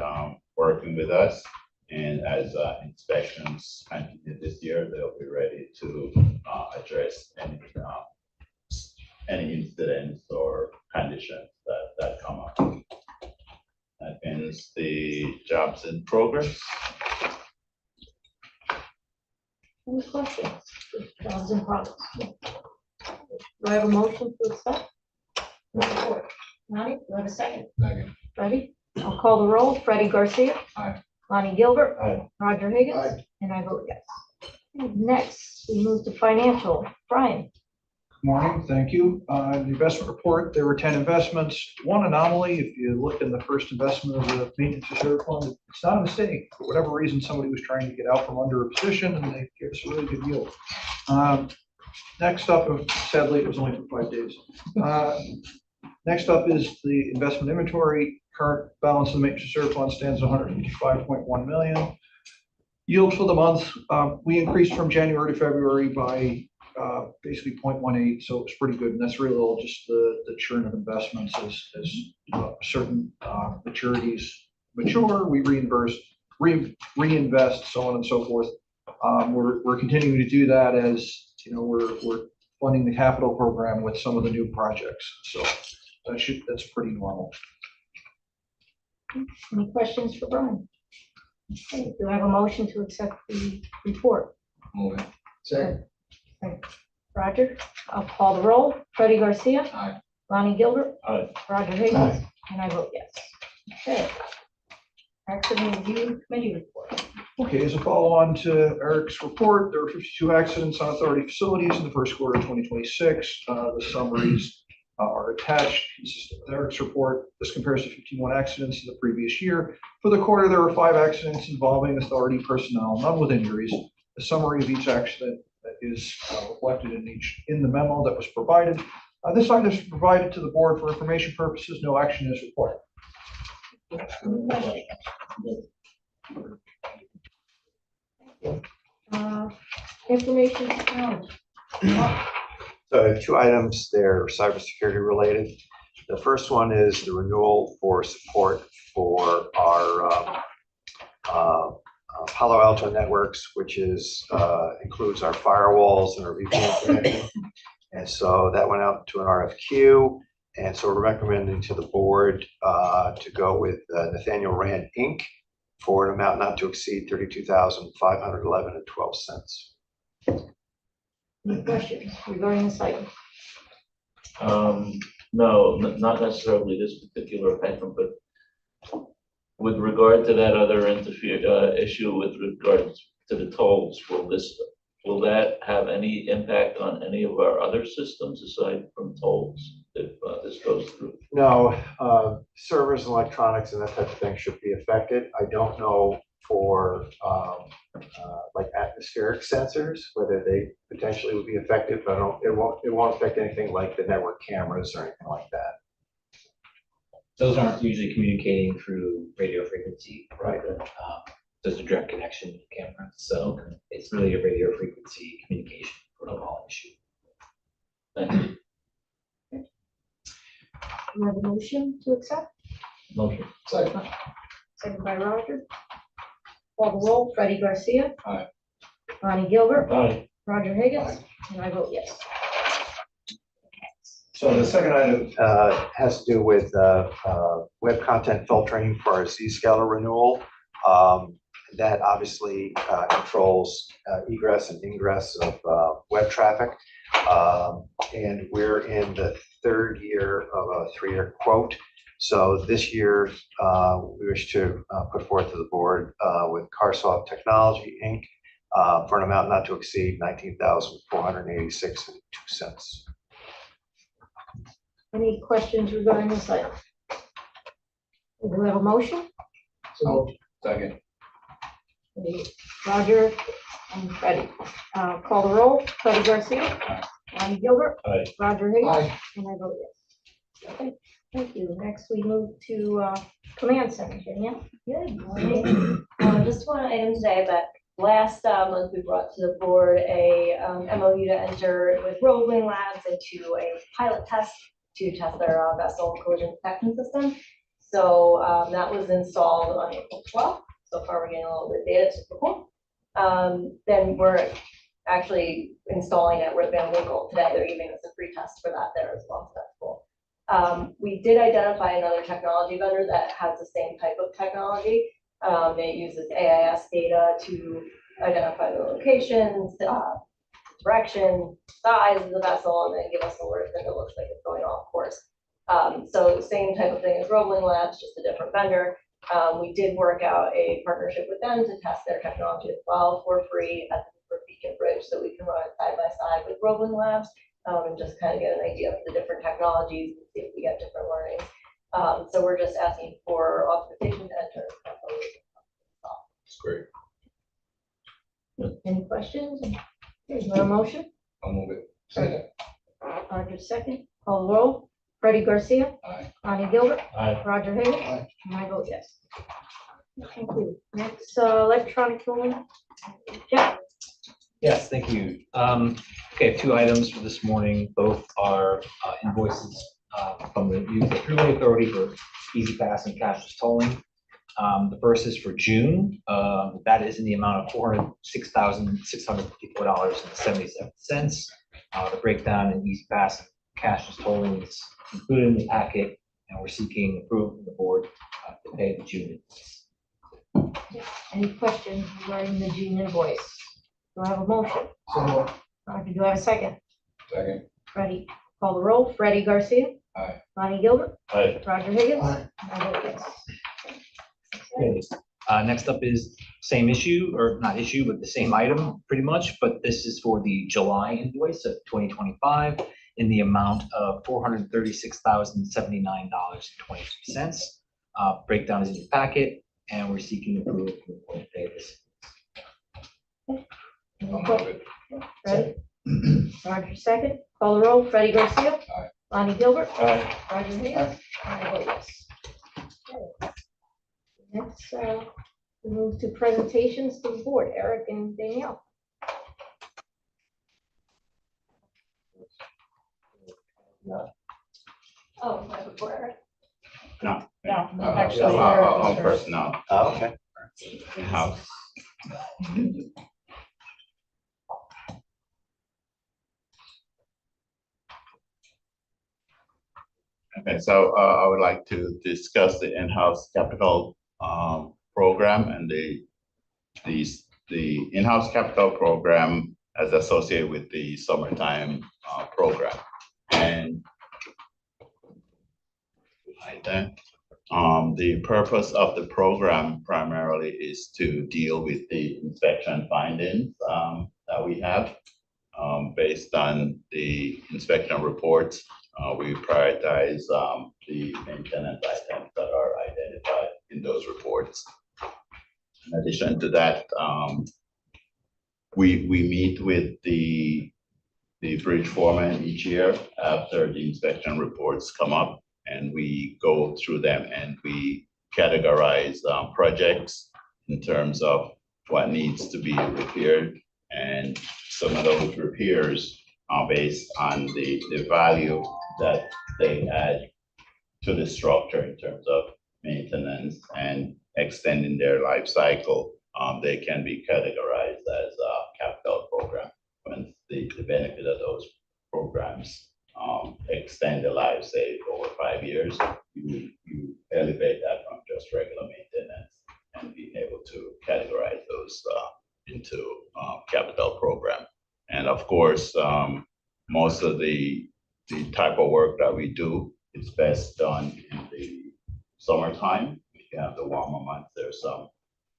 working with us. And as inspections continue this year, they'll be ready to address any incidents or conditions that come up. That ends the jobs in progress. Any questions? Jobs in progress. Do I have a motion to accept? Lonnie, do I have a second? Second. Freddie? I'll call the roll. Freddie Garcia. Aye. Lonnie Gilbert. Aye. Roger Higgins. Aye. And I vote yes. And next, we move to financial. Brian? Morning, thank you. The investment report, there were 10 investments. One anomaly, if you look in the first investment of the maintenance reserve fund, it's not a mistake. For whatever reason, somebody was trying to get out from under a position and they gave us a really good yield. Next up, sadly, it was only for 5 days. Next up is the investment inventory. Current balance of the maintenance reserve fund stands at 155.1 million. Yield for the month, we increased from January to February by basically 0.18, so it's pretty good. And that's really all just the churn of investments as certain maturities mature, we reinvest, so on and so forth. We're continuing to do that as, we're funding the capital program with some of the new projects. So that's pretty normal. Any questions for Brian? Okay, do I have a motion to accept the report? Move it. Second. Roger, I'll call the roll. Freddie Garcia. Aye. Lonnie Gilbert. Aye. Roger Higgins. Aye. And I vote yes. Okay. Accident Review Committee report. Okay, as a follow-on to Eric's report, there were 52 accidents on authority facilities in the first quarter of 2026. The summaries are attached, consistent with Eric's report. This compares to 51 accidents in the previous year. For the quarter, there were 5 accidents involving authority personnel, none with injuries. The summary of each accident is reflected in the memo that was provided. This item is provided to the board for information purposes. No action is required. Information technology. So I have 2 items, they're cybersecurity related. The first one is the renewal for support for our Palo Alto networks, which includes our firewalls and our VPN connection. And so that went out to an RFQ. And so we're recommending to the board to go with Nathaniel Rand Inc. for an amount not to exceed $32,511.12. Any questions regarding this item? No, not necessarily this particular item, but with regard to that other issue with regards to the tolls, will that have any impact on any of our other systems aside from tolls if this goes through? No, servers, electronics, and that type of thing should be affected. I don't know for like atmospheric sensors whether they potentially would be affected, but it won't affect anything like the network cameras or anything like that. Those aren't usually communicating through radio frequency. Right. There's a direct connection to the camera, so it's really a radio frequency communication protocol issue. Thank you. We have a motion to accept, Motion. Second. second by Roger. Call the roll. Freddie Garcia. Aye. Lonnie Gilbert. Aye. Roger Higgins. Aye. And I vote yes. So the second item has to do with web content filtering for our Zscaler renewal. That obviously controls egress and ingress of web traffic. And we're in the 3rd year of a 3-year quote. So this year, we wish to put forth to the board with Carsoft Technology, Inc. For an amount not to exceed $19,486.02. Any questions regarding this item? Do we have a motion? So Second. Roger and Freddie. Call the roll. Freddie Garcia. Aye. Lonnie Gilbert. Aye. Roger Higgins. Aye. And I vote yes. Okay, thank you. Next, we move to Command Center. Danielle? Good morning. Just one item today, but last month we brought to the board a MOU to enter with Roebling Labs into a pilot test to test their vessel collision detection system. So that was installed on April 12th. So far, we're getting a little bit of data, super cool. Then we're actually installing it with Van Winkle today. They're giving us a free test for that there as well. So that's cool. We did identify another technology vendor that has the same type of technology. It uses AIS data to identify the locations, direction, size of the vessel, and then give us alerts if it looks like it's going off course. So same type of thing as Roebling Labs, just a different vendor. We did work out a partnership with them to test their technology as well for free at the Beacon Bridge, so we can run it side by side with Roebling Labs and just kind of get an idea of the different technologies and see if we get different learnings. So we're just asking for authorization to enter. That's great. Any questions? Here's my motion. I'll move it. Second. Roger second. Call the roll. Freddie Garcia. Aye. Lonnie Gilbert. Aye. Roger Higgins. Aye. And I vote yes. Okay. you. Next, electronic billing. Jeff? Yes, thank you. Okay, two items for this morning. Both are invoices from the Youth Thruway Authority for Easy Pass and cashless tolling. The first is for June. That is in the amount of $406,654.77. The breakdown in Easy Pass and cashless tolling is included in the packet, and we're seeking approval from the board to pay the June invoice. Any questions regarding the June invoice? Do I have a motion? So moved. Roger, do I have a second? Second. Freddie, call the roll. Freddie Garcia. Aye. Lonnie Gilbert. Aye. Roger Higgins. Aye. I vote yes. Okay. Next up is same issue, or not issue, but the same item pretty much, but this is for the July invoice of 2025 in the amount of $436,079.23. Breakdown is in your packet, and we're seeking approval from the board to pay this. Any questions? Freddie? Roger, second. Call the roll. Freddie Garcia. Aye. Lonnie Gilbert. Aye. Roger Higgins. I vote yes. Okay. Next, we move to presentations to the board. Eric and Danielle. Oh, my report. No. No, Actually, actually, on personnel, Oh, okay. in-house. Okay, so I would like to discuss the in-house capital program and the in-house capital program as associated with the summertime program. And like that, the purpose of the program primarily is to deal with the inspection findings that we have. Based on the inspection reports, we prioritize the maintenance items that are identified in those reports. In addition to that, we meet with the bridge foreman each year after the inspection reports come up, and we go through them and we categorize projects in terms of what needs to be repaired, and some of those repairs are based on the value that they add to the structure in terms of maintenance and extending their life cycle. They can be categorized as a capital program when the benefit of those programs extend the life, say, over 5 years. You elevate that from just regular maintenance and be able to categorize those into capital program. And of course, most of the type of work that we do is best done in the summertime. If you have the warmer months, there's some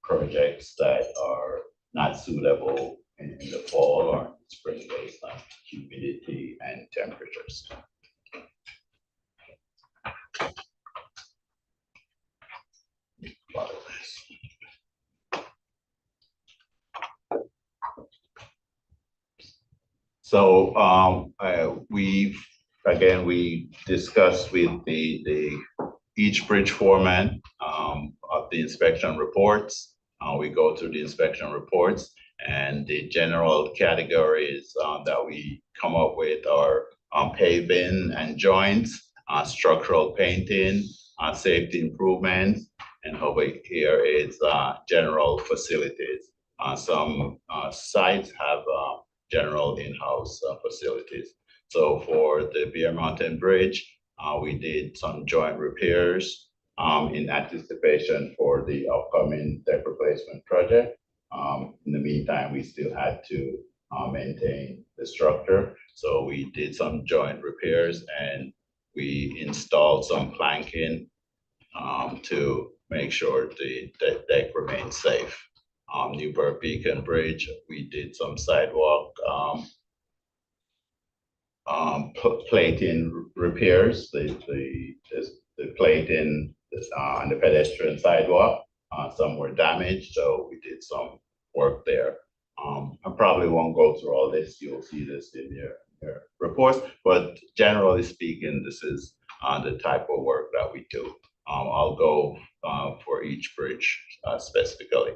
projects that are not suitable in the fall or in spring based on humidity and temperatures. So we discussed with each bridge foreman of the inspection reports. We go through the inspection reports, and the general categories that we come up with are paving and joints, structural painting, safety improvements, and over here is general facilities. Some sites have general in-house facilities. So for the Bear Mountain Bridge, we did some joint repairs in anticipation for the upcoming deck replacement project. In the meantime, we still had to maintain the structure. So we did some joint repairs and we installed some planking to make sure the deck remains safe. Newburgh Beacon Bridge, we did some sidewalk plating repairs. The plating on the pedestrian sidewalk, some were damaged, so we did some work there. I probably won't go through all this. You'll see this in your reports, but generally speaking, this is the type of work that we do. I'll go for each bridge specifically.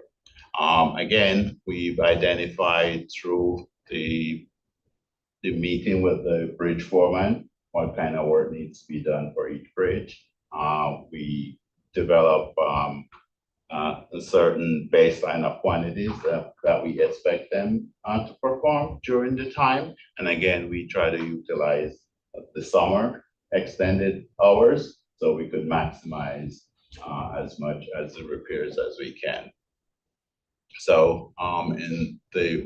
Again, we've identified through the meeting with the bridge foreman what kind of work needs to be done for each bridge. We develop a certain baseline of quantities that we expect them to perform during the time. And again, we try to utilize the summer extended hours so we could maximize as much as the repairs as we can. So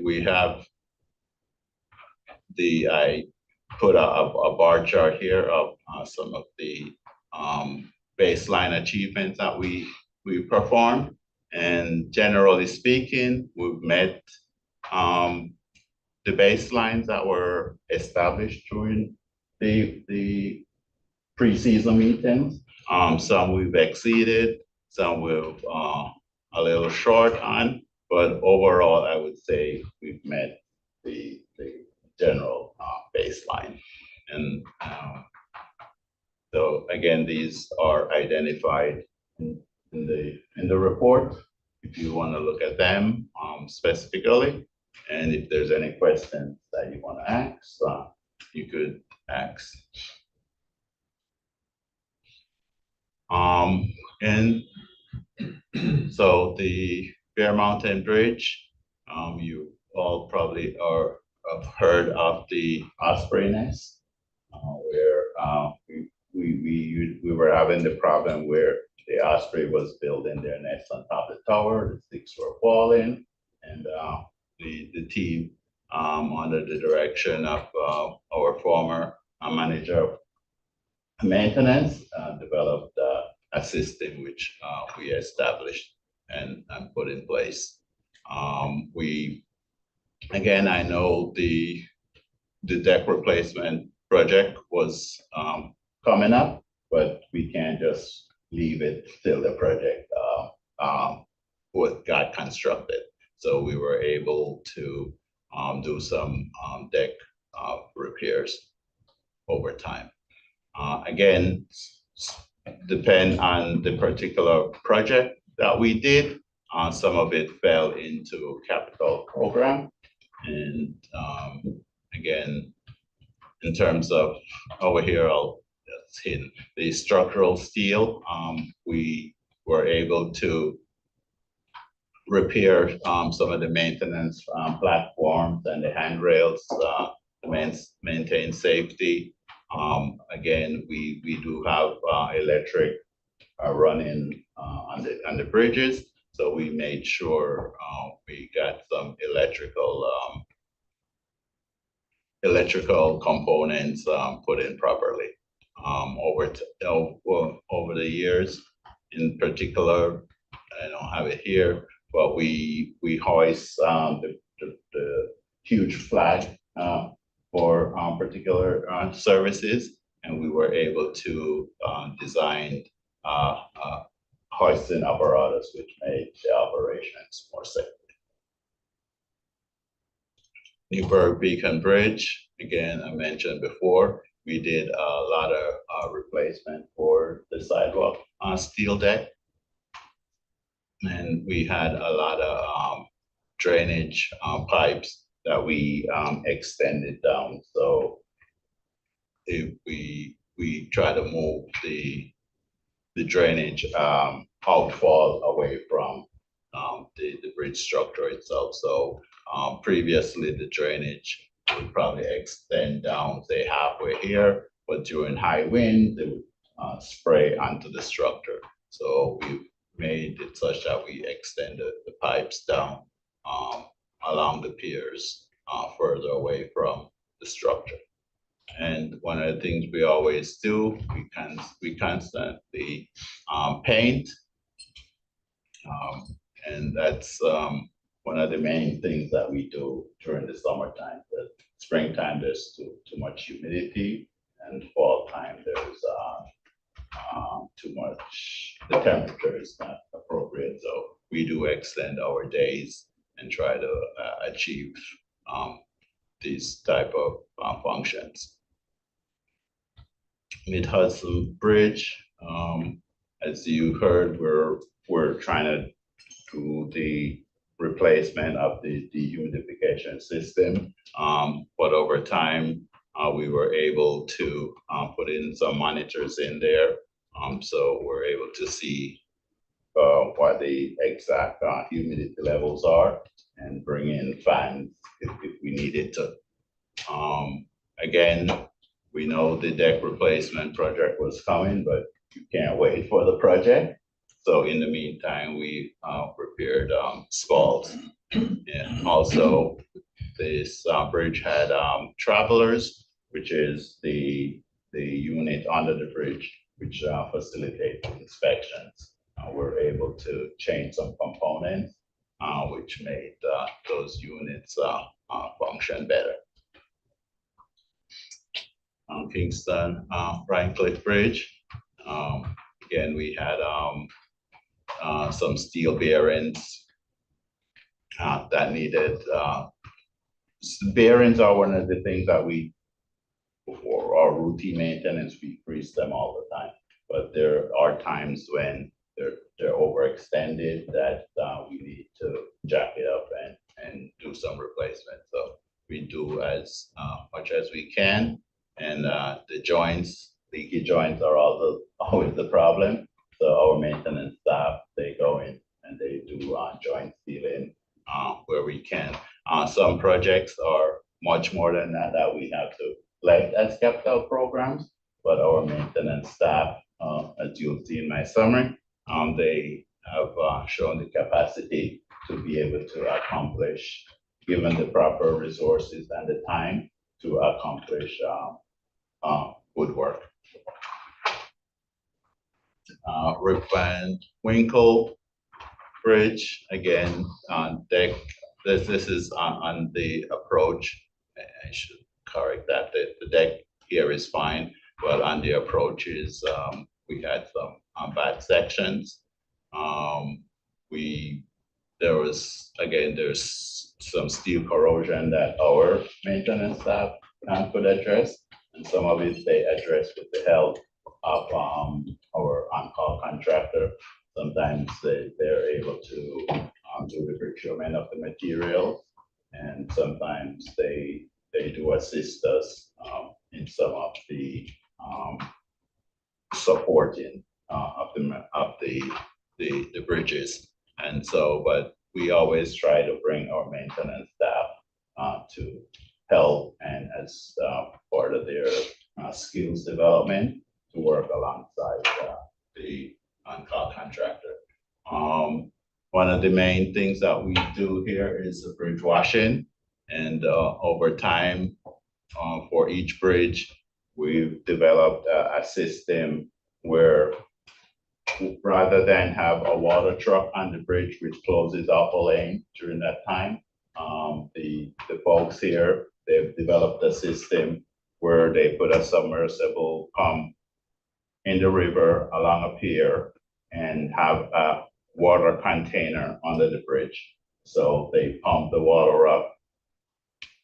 we have I put a bar chart here of some of the baseline achievements that we performed. And generally speaking, we've met the baselines that were established during the pre-season meetings. Some we've exceeded, some we've a little short on, but overall, I would say we've met the general baseline. And so again, these are identified in the report, if you want to look at them specifically. And if there's any questions that you want to ask, you could ask. And so the Bear Mountain Bridge, you all probably have heard of the osprey nest, where we were having the problem where the osprey was building their nest on top of the tower, the sticks were falling, and the team, under the direction of our former manager of maintenance, developed a system which we established and put in place. Again, I know the deck replacement project was coming up, but we can't just leave it till the project got constructed. So we were able to do some deck repairs over time. Again, depend on the particular project that we did. Some of it fell into capital program. And again, in terms of over here, I'll just hit the structural steel. We were able to repair some of the maintenance platforms and the handrails to maintain safety. Again, we do have electric running on the bridges, so we made sure we got some electrical components put in properly. Over the years, in particular, I don't have it here, but we hoist the huge flag for particular services, and we were able to design hoisting apparatus which made the operations more safe. Newburgh Beacon Bridge, again, I mentioned before, we did a lot of replacement for the sidewalk steel deck. And we had a lot of drainage pipes that we extended down. So if we try to move the drainage outfall away from the bridge structure itself. So previously the drainage would probably extend down, say halfway here, but during high wind, they would spray onto the structure. So we've made it such that we extended the pipes down along the piers further away from the structure. And one of the things we always do, we constantly paint. And that's one of the main things that we do during the summertime. But springtime, there's too much humidity, and fall time, there's too much, the temperature is not appropriate. So we do extend our days and try to achieve these type of functions. Mid Hudson Bridge, as you heard, we're trying to do the replacement of the dehumidification system. But over time, we were able to put in some monitors in there. So we're able to see what the exact humidity levels are and bring in fans if we needed to. Again, we know the deck replacement project was coming, but you can't wait for the project. So in the meantime, we repaired scalds. And also, this bridge had travelers, which is the unit under the bridge, which facilitates inspections. We're able to change some components, which made those units function better. Kingston Pine Cliff Bridge. Again, we had some steel bearings that needed. Bearings are one of the things that we, for our routine maintenance, we grease them all the time. But there are times when they're overextended that we need to jack it up and do some replacement. So we do as much as we can. And the joints, leaky joints are always the problem. So our maintenance staff, they go in and they do joint sealing where we can. Some projects are much more than that we have to like as capital programs, but our maintenance staff, as you'll see in my summary, they have shown the capacity to be able to accomplish, given the proper resources and the time, to accomplish good work. Rip Van Winkle Bridge, again, deck, this is on the approach. I should correct that. The deck here is fine, but on the approaches, we had some bad sections. There's some steel corrosion that our maintenance staff could address, and some of it they address with the help of our on-call contractor. Sometimes they're able to do the procurement of the material, and sometimes they do assist us in some of the supporting of the bridges. And so, but we always try to bring our maintenance staff to help and as part of their skills development to work alongside the on-call contractor. One of the main things that we do here is the bridge washing, and over time for each bridge, we've developed a system where rather than have a water truck on the bridge which closes off a lane during that time, the folks here, they've developed a system where they put a submersible pump in the river along a pier and have a water container under the bridge. So they pump the water up,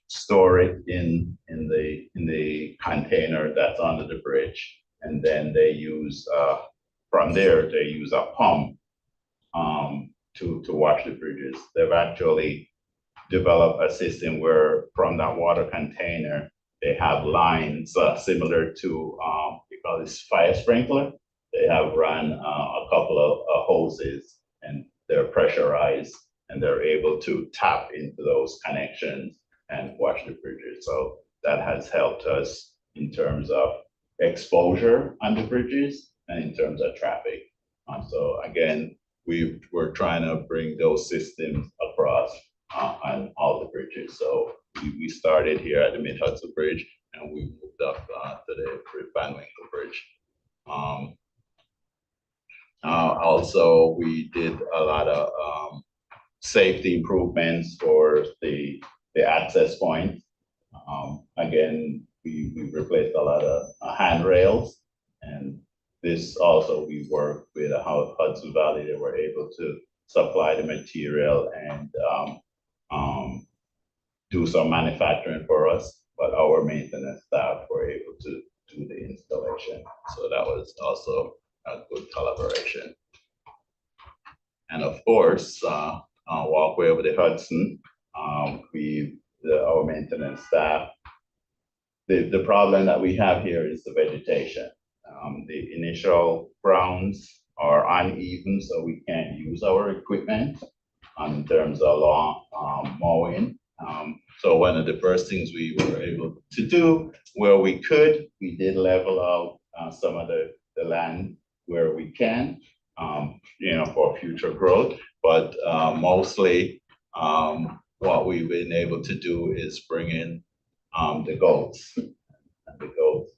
store it in the container that's under the bridge, and then they use from there they use a pump to wash the bridges. They've actually developed a system where from that water container they have lines similar to we call this fire sprinkler. They have run a couple of hoses, and they're pressurized, and they're able to tap into those connections and wash the bridges. So that has helped us in terms of exposure on the bridges and in terms of traffic. So again, we're trying to bring those systems across on all the bridges. So we started here at the Mid-Hudson Bridge, and we moved up to the Rip Van Winkle Bridge. Also, we did a lot of safety improvements for the access points. Again, we replaced a lot of handrails, and this also we worked with Hudson Valley. They were able to supply the material and do some manufacturing for us, but our maintenance staff were able to do the installation. So that was also a good collaboration. And of course, walkway over the Hudson, our maintenance staff, the problem that we have here is the vegetation. The initial grounds are uneven, so we can't use our equipment in terms of lawn mowing. So one of the first things we were able to do where we could, we did level out some of the land where we can, for future growth. But mostly what we've been able to do is bring in the goats. And the goats,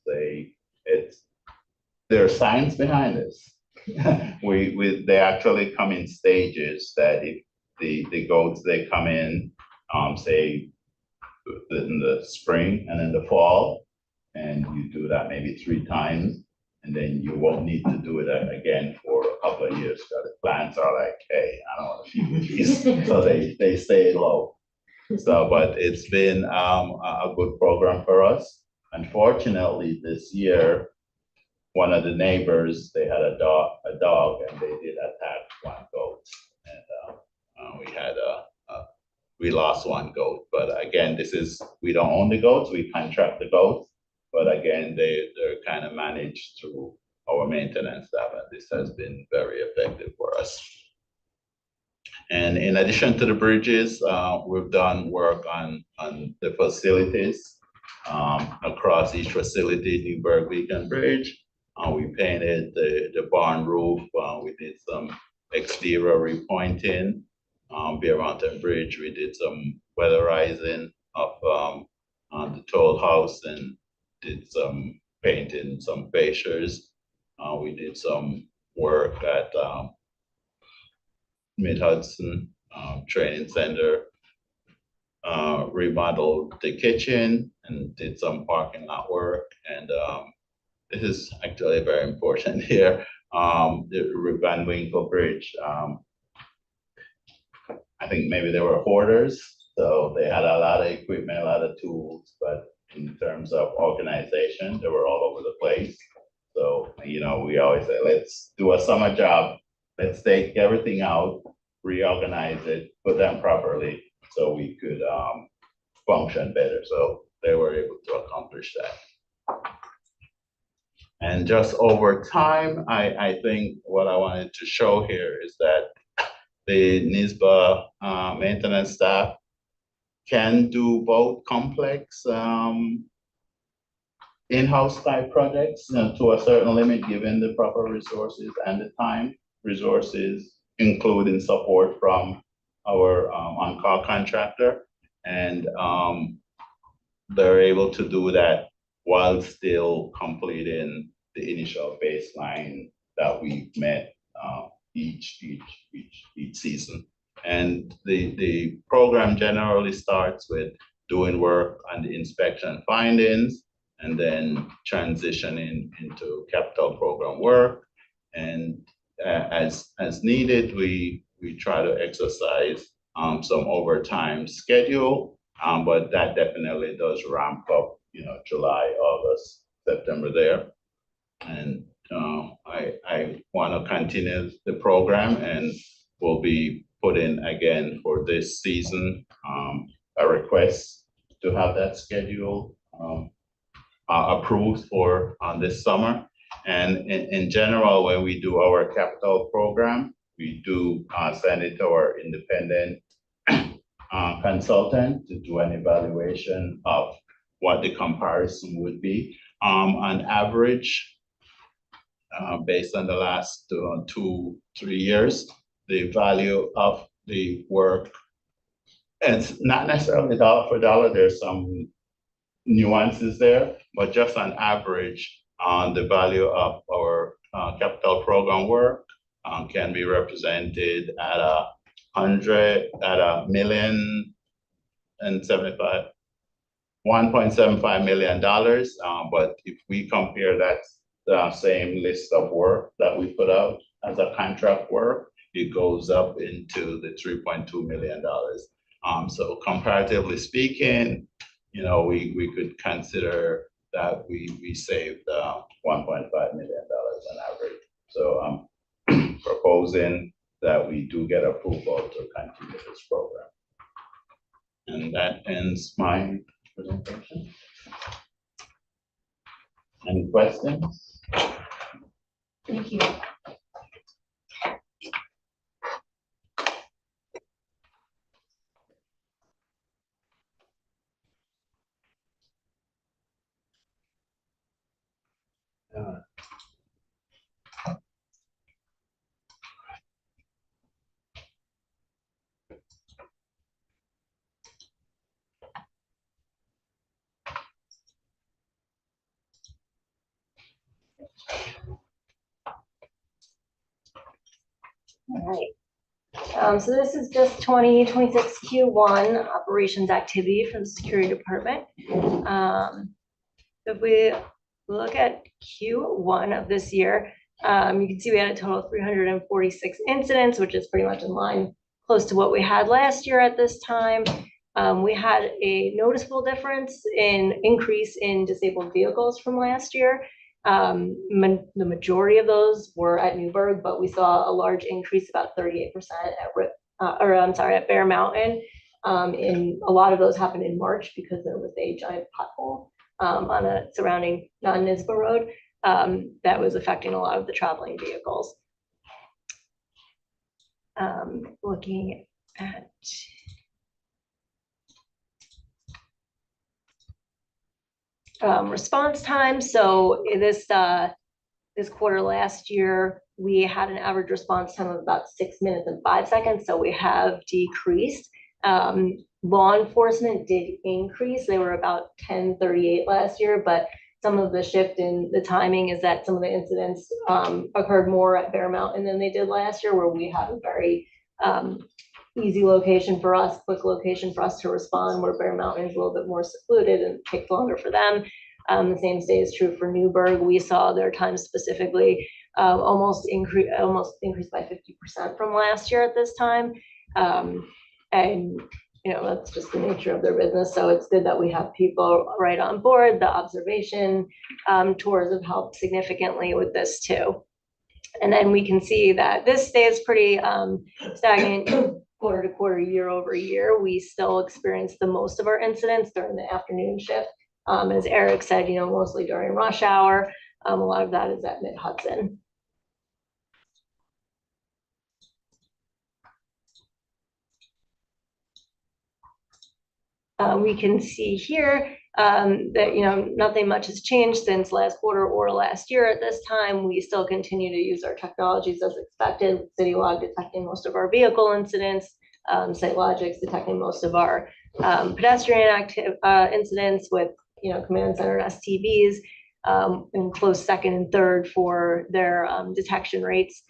there are science behind this. They actually come in stages that if the goats, they come in, say in the spring and in the fall, and you do that maybe 3 times, and then you won't need to do it again for a couple of years, because the plants are like, hey, I don't want to feed these, so they stay low. So, but it's been a good program for us. Unfortunately, this year, one of the neighbors, they had a dog, and they did attack one goat, and we lost one goat. But again, we don't own the goats, we contract the goats. But again, they're kind of managed through our maintenance staff, and this has been very effective for us. And in addition to the bridges, we've done work on the facilities across each facility, Newburgh Beacon Bridge. We painted the barn roof. We did some exterior repointing. Bear Mountain Bridge, we did some weatherizing of the toll house and did some painting, some fascias. We did some work at Mid-Hudson Training Center, remodeled the kitchen and did some parking lot work. And this is actually very important here. The Van Winkle Bridge, I think maybe they were hoarders, so they had a lot of equipment, a lot of tools, but in terms of organization, they were all over the place. So, we always say, let's do a summer job. Let's take everything out, reorganize it, put them properly so we could function better. So they were able to accomplish that. And just over time, I think what I wanted to show here is that the NYSBA maintenance staff can do both complex in-house type projects to a certain limit, given the proper resources and the time resources, including support from our on-call contractor. And they're able to do that while still completing the initial baseline that we met each season. And the program generally starts with doing work on the inspection findings and then transitioning into capital program work. And as needed, we try to exercise some overtime schedule, but that definitely does ramp up, July, August, September there. And I want to continue the program, and we'll be putting again for this season a request to have that schedule approved for this summer. And in general, when we do our capital program, we do send it to our independent consultant to do an evaluation of what the comparison would be. On average, based on the last 2-3 years, the value of the work, and it's not necessarily dollar for dollar, there's some nuances there, but just on average, the value of our capital program work can be represented at $1.75 million. But if we compare that the same list of work that we put out as a contract work, it goes up into the $3.2 million. So comparatively speaking, we could consider that we saved $1.5 million on average. So I'm proposing that we do get approval to continue this program. And that ends my presentation. Any questions? Thank you. All right. So this is just 2026 Q1 operations activity from the security department. If we look at Q1 of this year, you can see we had a total of 346 incidents, which is pretty much in line, close to what we had last year at this time. We had a noticeable difference in increase in disabled vehicles from last year. The majority of those were at Newburgh, but we saw a large increase, about 38% at Bear Mountain. And a lot of those happened in March because there was a giant pothole on a surrounding non-NYSBA road that was affecting a lot of the traveling vehicles. Looking at response time. So this quarter last year, we had an average response time of about 6 minutes and 5 seconds. So we have decreased. Law enforcement did increase. They were about 10:38 last year, but some of the shift in the timing is that some of the incidents occurred more at Bear Mountain than they did last year, where we have a very easy location for us, quick location for us to respond, where Bear Mountain is a little bit more secluded and takes longer for them. The same stays true for Newburgh. We saw their time specifically almost increased by 50% from last year at this time. And you know, that's just the nature of their business. So it's good that we have people right on board. The observation tours have helped significantly with this too. And then we can see that this stays pretty stagnant quarter to quarter, year over year. We still experience the most of our incidents during the afternoon shift. As Eric said, you know, mostly during rush hour. A lot of that is at Mid-Hudson. We can see here that, you know, nothing much has changed since last quarter or last year at this time. We still continue to use our technologies as expected, CityLog detecting most of our vehicle incidents, SiteLogix detecting most of our pedestrian incidents, with, you know, command center and STVs in close second and third for their detection rates.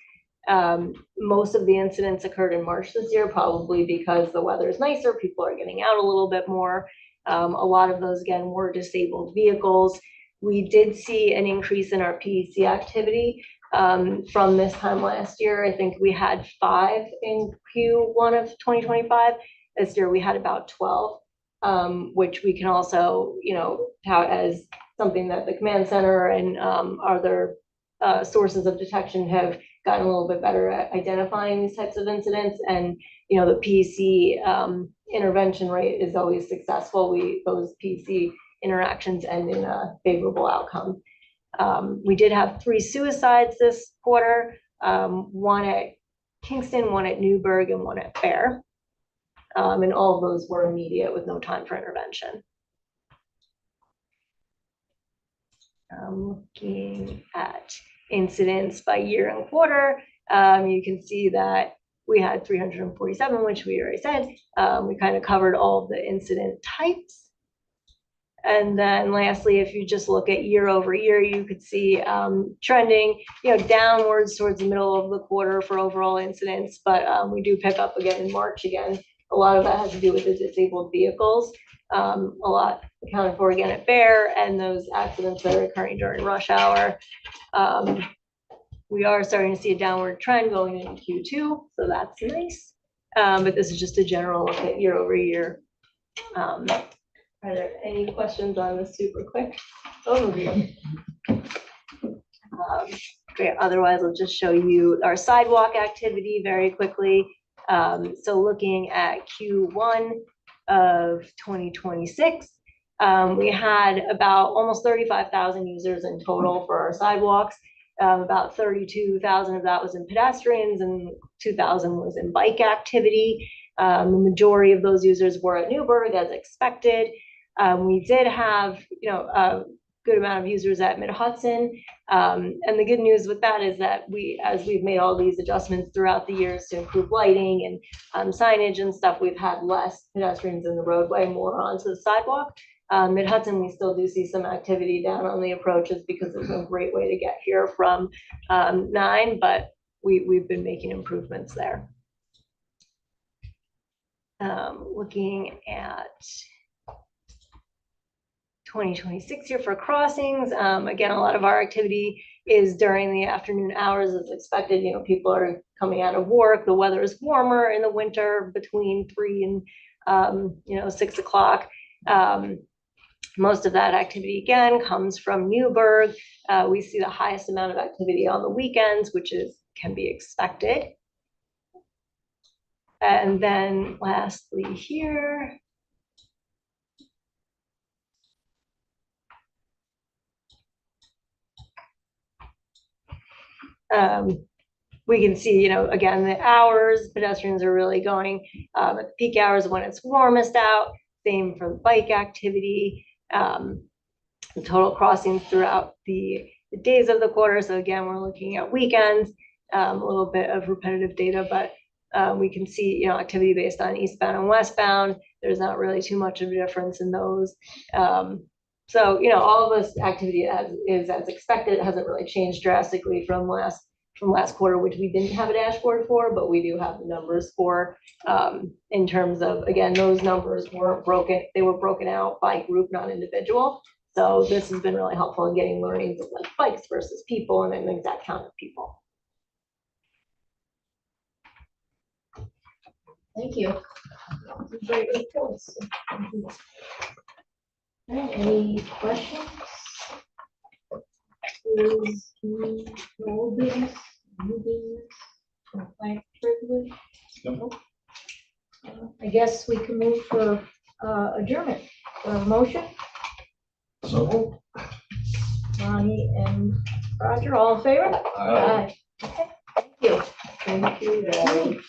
Most of the incidents occurred in March this year, probably because the weather is nicer, people are getting out a little bit more. A lot of those, again, were disabled vehicles. We did see an increase in our PEC activity from this time last year. I think we had 5 in Q1 of 2025. This year we had about 12, which we can also, you know, tout as something that the command center and other sources of detection have gotten a little bit better at identifying these types of incidents. And, you know, the PEC intervention rate is always successful. Those PEC interactions end in a favorable outcome. We did have 3 suicides this quarter, 1 at Kingston, 1 at Newburgh, and 1 at Bear. And all of those were immediate with no time for intervention. Looking at incidents by year and quarter, you can see that we had 347, which we already said. We kind of covered all of the incident types. And then lastly, if you just look at year over year, you could see trending, you know, downwards towards the middle of the quarter for overall incidents. But we do pick up again in March again. A lot of that has to do with the disabled vehicles. A lot accounted for again at Bear, and those accidents that are occurring during rush hour. We are starting to see a downward trend going into Q2, so that's nice. But this is just a general look at year over year. Are there any questions on this super quick overview? Great. Otherwise, I'll just show you our sidewalk activity very quickly. So looking at Q1 of 2026, we had about almost 35,000 users in total for our sidewalks. About 32,000 of that was in pedestrians and 2,000 was in bike activity. The majority of those users were at Newburgh as expected. We did have, a good amount of users at Mid-Hudson. And the good news with that is that as we've made all these adjustments throughout the years to improve lighting and signage and stuff, we've had less pedestrians in the roadway, more onto the sidewalk. Mid-Hudson, we still do see some activity down on the approaches because it's a great way to get here from 9, but we've been making improvements there. Looking at 2026 year for crossings. Again, a lot of our activity is during the afternoon hours as expected. People are coming out of work. The weather is warmer in the winter between 3 and 6 o'clock. Most of that activity again comes from Newburgh. We see the highest amount of activity on the weekends, which can be expected. And then lastly here, we can see, again, the hours, pedestrians are really going at the peak hours when it's warmest out. Same for bike activity. The total crossings throughout the days of the quarter. So again, we're looking at weekends, a little bit of repetitive data, but we can see, activity based on eastbound and westbound. There's not really too much of a difference in those. So, all of this activity is as expected. It hasn't really changed drastically from last quarter, which we didn't have a dashboard for, but we do have the numbers for, in terms of, again, those numbers weren't broken. They were broken out by group, not individual. So this has been really helpful in getting learnings of like bikes versus people and an exact count of people. Thank you. Great reports. All right, any questions? Is old business, new business, complaint privilege? Nope. I guess we can move for adjournment. Motion? So, Ronnie and Roger, all in favor? Aye. Okay, thank you. Thank you, guys.